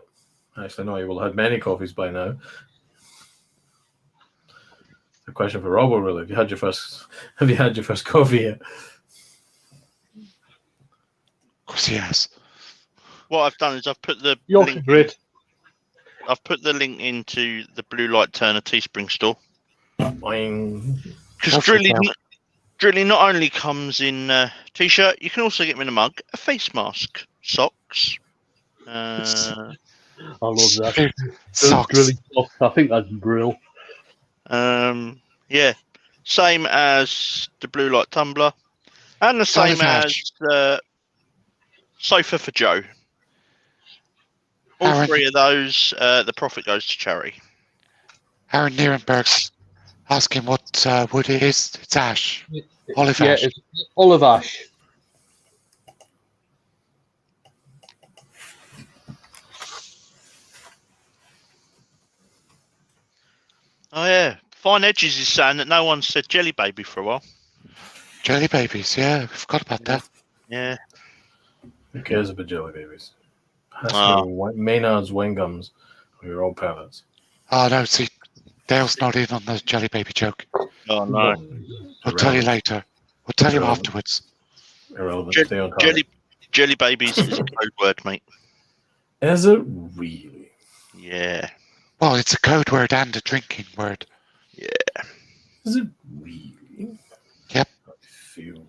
Actually, no, you will have had many coffees by now. The question for Robbo, really. Have you had your first coffee yet? Of course he has. What I've done is I've put the You're link. great. I've put the link into the Blue Light Turner Teespring store. Boing. Because Drilly not only comes in a t-shirt, you can also get them in a mug, a face mask, socks. I love that. Socks. Really tough. I think that's brill. Yeah, same as the Blue Light Tumbler, and the same as the Sofa for Joe. All Aaron. three of those, the profit goes to charity. Aaron Nierenberg's asking what wood it is. It's ash. Olive Yeah, ash. it's olive ash. Oh yeah, Fine Edges is saying that no one said Jelly Baby for a while. Jelly babies, yeah, we forgot about that. Yeah. Who cares about jelly babies? Pass Oh. me Maynard's wing gums or your old pellets. Oh no, see, Dale's not in on the jelly baby joke. Oh no. We'll tell you later. We'll tell you Irrelevant. afterwards. Irrelevant. Je- Stay on target. Jelly Babies is a code word, mate. Is it really? Yeah. Well, it's a code word and a drinking word. Is it really? Yep. I feel.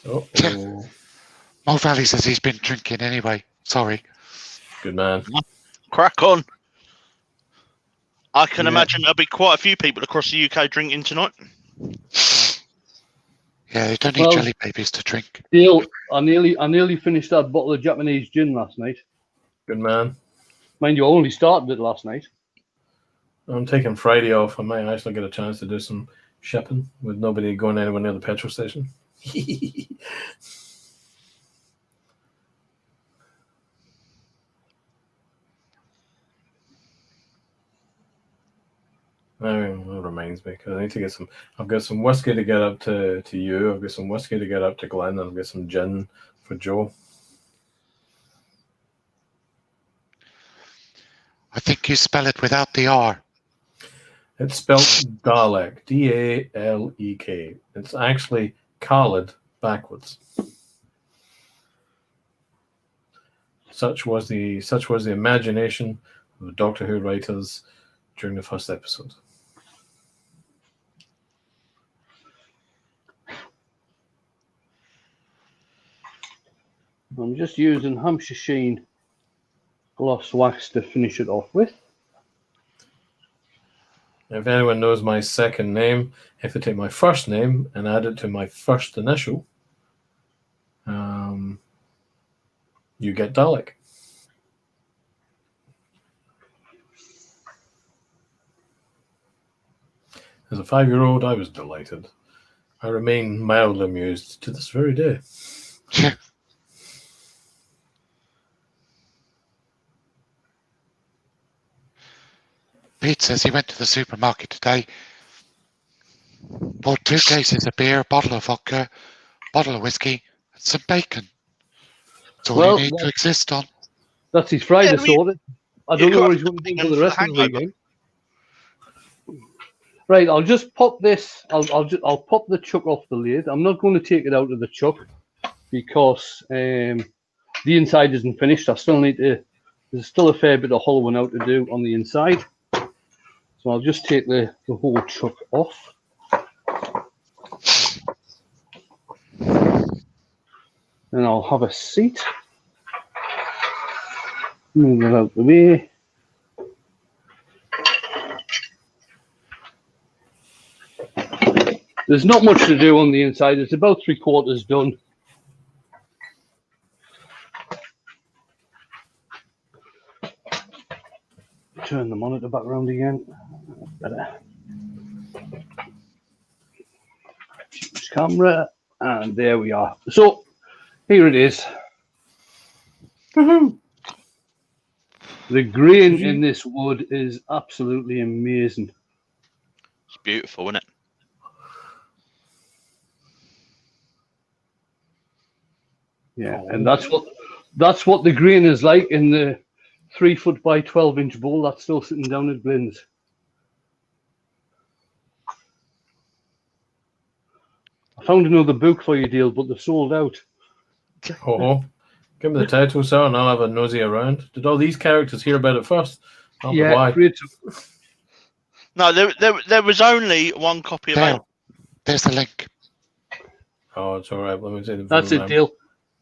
Oh, Mo Valley says he's been drinking anyway. Sorry. good man. Crack on. I can Yeah. imagine there'll be quite a few people across the UK drinking tonight. Yeah, they don't need Well- jelly babies to drink. Dale, I nearly finished that bottle of Japanese gin last night. Good man. Mind you, I only started it last night. I'm taking Friday off. I might actually get a chance to do some shipping with nobody going anywhere near the petrol station. That reminds me, because I need to get some. I've got some whiskey to get up to you. I've got some whiskey to get up to Glenn, and I've got some gin for Joe. I think you spell it without the R. It's spelled Dalek, D-A-L-E-K. It's actually Khaled backwards. Such was the imagination of the Doctor Who writers during the first episode. I'm just using Hampshire Sheen gloss wax to finish it off with. If anyone knows my second name, if they take my first name and add it to my first initial, you get Dalek. As a 5-year-old, I was delighted. I remain mildly amused to this very day. Pete says he went to the supermarket today, bought 2 cases of beer, a bottle of vodka, bottle of whiskey, and some bacon. That's all Well, you need to exist on. That's his Friday Yeah, sorted. I don't know what he's going to do for the rest of the weekend. Right, I'll just pop this. I'll pop the chuck off the lid. I'm not going to take it out of the chuck because the inside isn't finished. I still need to. There's still a fair bit of hollowing out to do on the inside. So I'll just take the whole chuck off. And I'll have a seat. Move it out the way. There's not much to do on the inside. It's about 3/4 done. Turn the monitor back around again. Better. Choose camera, and there we are. So here it is. The grain in this wood is absolutely amazing. It's beautiful, isn't it? Yeah, and that's what the grain is like in the 3 foot by 12-inch bowl that's still sitting down at Glenn's. I found another book for you, Dale, but they're sold out. Oh, give me the title, sir, and I'll have a nosy around. Did all these characters hear about it first? Yeah, why. great. No, there was only one copy There, available. there's the link. Oh, it's all right. Let me see the That's it, Dale.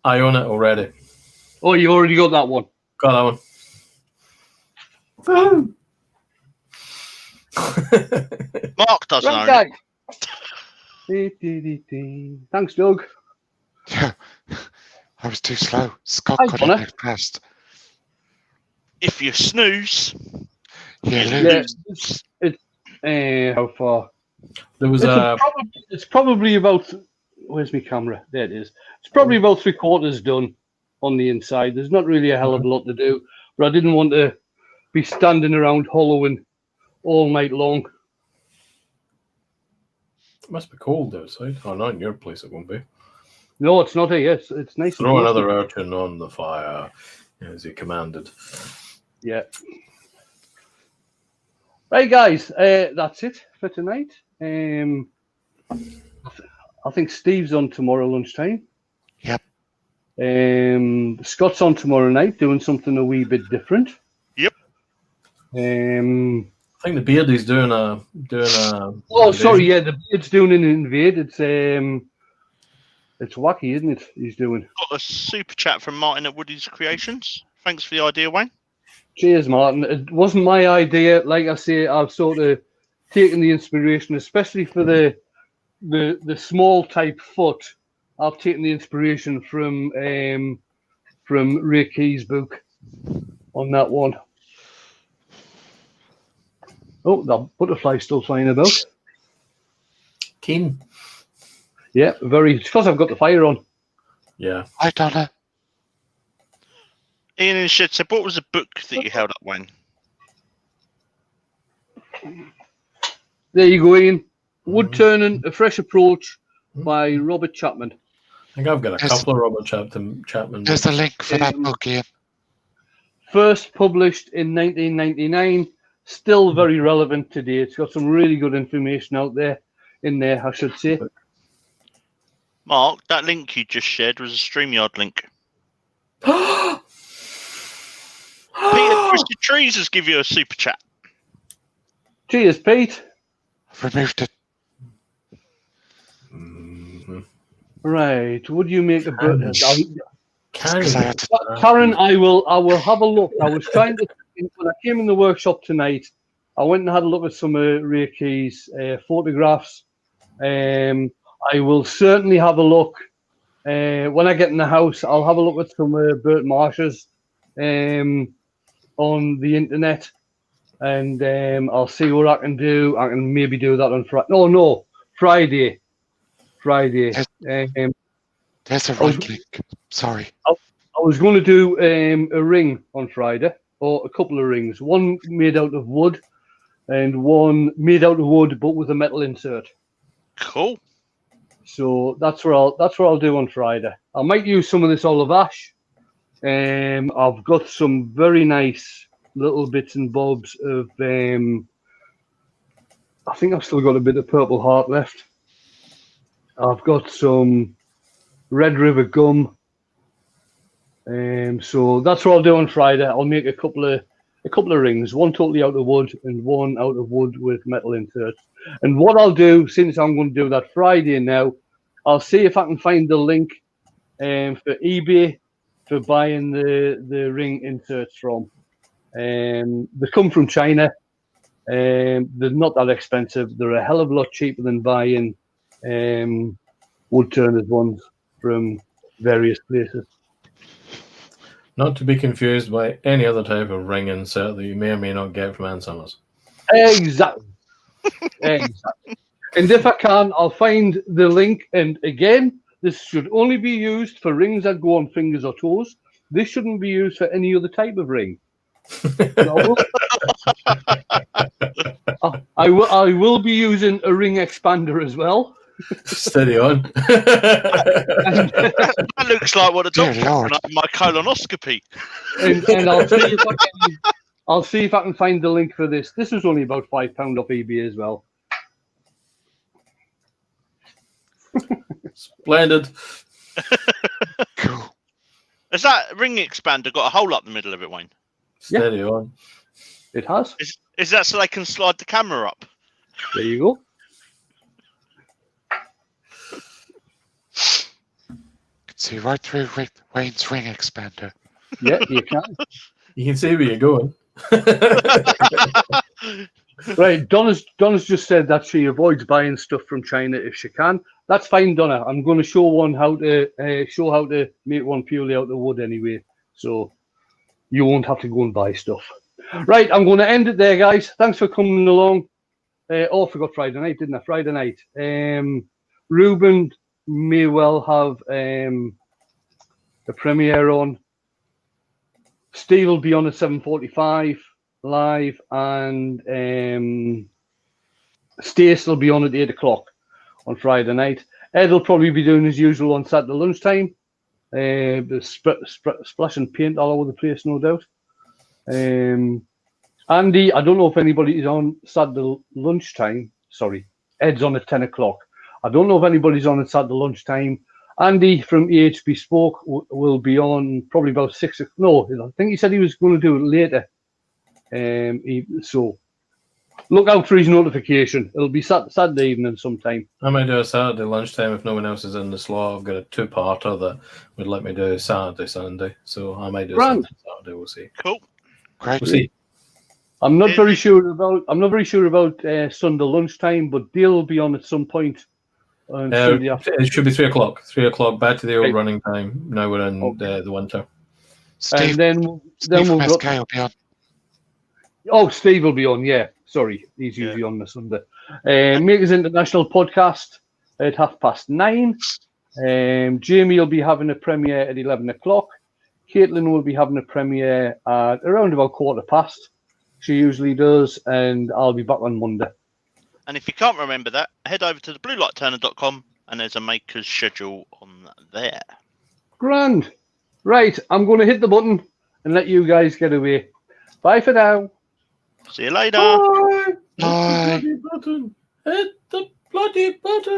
I own it already. Oh, you already got that one. Got that one. Mark doesn't Right, own guys. it. Thanks, Doug. Yeah, I was too slow. Scott Hi, got Connor. it fast. If you snooze, Yeah, Yeah, lose. how far? There was It's probably about. Where's my camera? There it is. It's probably about 3/4 done on the inside. There's not really a hell of a lot to do, but I didn't want to be standing around hollowing all night long. it must be cold outside. Oh, not in your place, it won't be. No, it's not here. It's nice. Throw and another urchin on the fire, as he commanded. Yeah. Right, guys. That's it for tonight. I think Steve's on tomorrow lunchtime. Yep. Scott's on tomorrow night doing something a wee bit different. Yep. I think the Beardy's doing a. Oh, sorry, yeah, it's doing an invade. It's wacky, isn't it? He's doing. Got a super chat from Martin at Woody's Creations. Thanks for the idea, Wayne. Cheers, Martin. It wasn't my idea. Like I say, I've sort of taken the inspiration, especially for the small type foot. I've taken the inspiration from Ray Key's book on that one. Oh, that butterfly's still flying about. Keen. Yeah, very. It's because I've got the fire on. Yeah. Hi, Donna. Ian in the shed said, "What was the book that you held up, Wayne?" There you go, Ian. Wood Turning: A Fresh Approach by Robert Chapman. I think I've got a couple of Robert Chapman There's books. the link for that book, Ian. First published in 1999, still very relevant today. It's got some really good information out there, I should say. Mark, that link you just shared was a StreamYard link. Peter Twisted Trees has give you a super chat. Cheers, Pete. I've removed it. Right, would you make a bird? Because I had to. Karen, I will have a look. I was trying to when I came in the workshop tonight. I went and had a look at some Ray Key's photographs. I will certainly have a look when I get in the house. I'll have a look at some Bert Marsh's on the internet, and I'll see what I can do. I can maybe do that on Friday. No, Friday. There's a right link. Sorry. I was going to do a ring on Friday, or a couple of rings. One made out of wood, and one made out of wood but with a metal insert. Cool. So that's what I'll do on Friday. I might use some of this olive ash. I've got some very nice little bits and bobs of. I think I've still got a bit of Purple Heart left. I've got some Red River gum. So that's what I'll do on Friday. I'll make a couple of rings, one totally out of wood and one out of wood with metal inserts. And what I'll do, since I'm going to do that Friday now, I'll see if I can find the link for eBay for buying the ring inserts from. They come from China. They're not that expensive. They're a hell of a lot cheaper than buying wood turners ones from various places. Not to be confused by any other type of ring insert that you may or may not get from Ann Summers. Exactly. Exactly. And if I can, I'll find the link. And again, this should only be used for rings that go on fingers or toes. This shouldn't be used for any other type of ring. I will be using a ring expander as well. Steady on. That looks like what a Dear doctor Lord. had my colonoscopy. And I'll see if I can find the link for this. This was only about £5 off eBay as well. Splendid. Cool. Has that ring expander got a hole up the middle of it, Wayne? Steady on. It has. Is that so they can slide the camera up? There you go. See right through Wayne's ring expander. Yeah, you can. You can see where you're going. Right, Donna's just said that she avoids buying stuff from China if she can. That's fine, Donna. I'm going to show how to make one purely out of wood anyway, so you won't have to go and buy stuff. Right, I'm going to end it there, guys. Thanks for coming along. I forgot Friday night, didn't I? Friday night. Ruben may well have a premiere on. Steve will be on at 7:45 live, and Stace will be on at 8 o'clock on Friday night. Ed will probably be doing his usual on Saturday lunchtime. Splashing paint all over the place, no doubt. Andy, I don't know if anybody is on Saturday lunchtime. Sorry, Ed's on at 10 o'clock. I don't know if anybody's on at Saturday lunchtime. Andy from EHB Spoke will be on probably about 6 o'clock. No, I think he said he was going to do it later. So look out for his notification. It'll be Saturday evening sometime. I might do a Saturday lunchtime if no one else is in the slot. I've got a two-parter that would let me do Saturday, Sunday. So I might do Saturday. We'll see. Cool. Great. We'll see. I'm not very sure about Sunday lunchtime, but Dale will be on at some point. It should be 3 o'clock. 3 o'clock. Back to the old Right. running time. Now we're in the winter. Steve, And then Steve we'll from go. SK will be on. Oh, Steve will be on. Yeah, Sorry, he's usually on the Sunday. Makers International podcast at 9:30. Jamie will be having a premiere at 11 o'clock. Caitlin will be having a premiere at around about 15:15. She usually does, and I'll be back on Monday. And if you can't remember that, head over to thebluelightturner.com and there's a maker's schedule on there. Grand. Right, I'm going to hit the button and let you guys get away. Bye for now. See you later. Bye. Bye. Hit the bloody button. Hit the bloody button.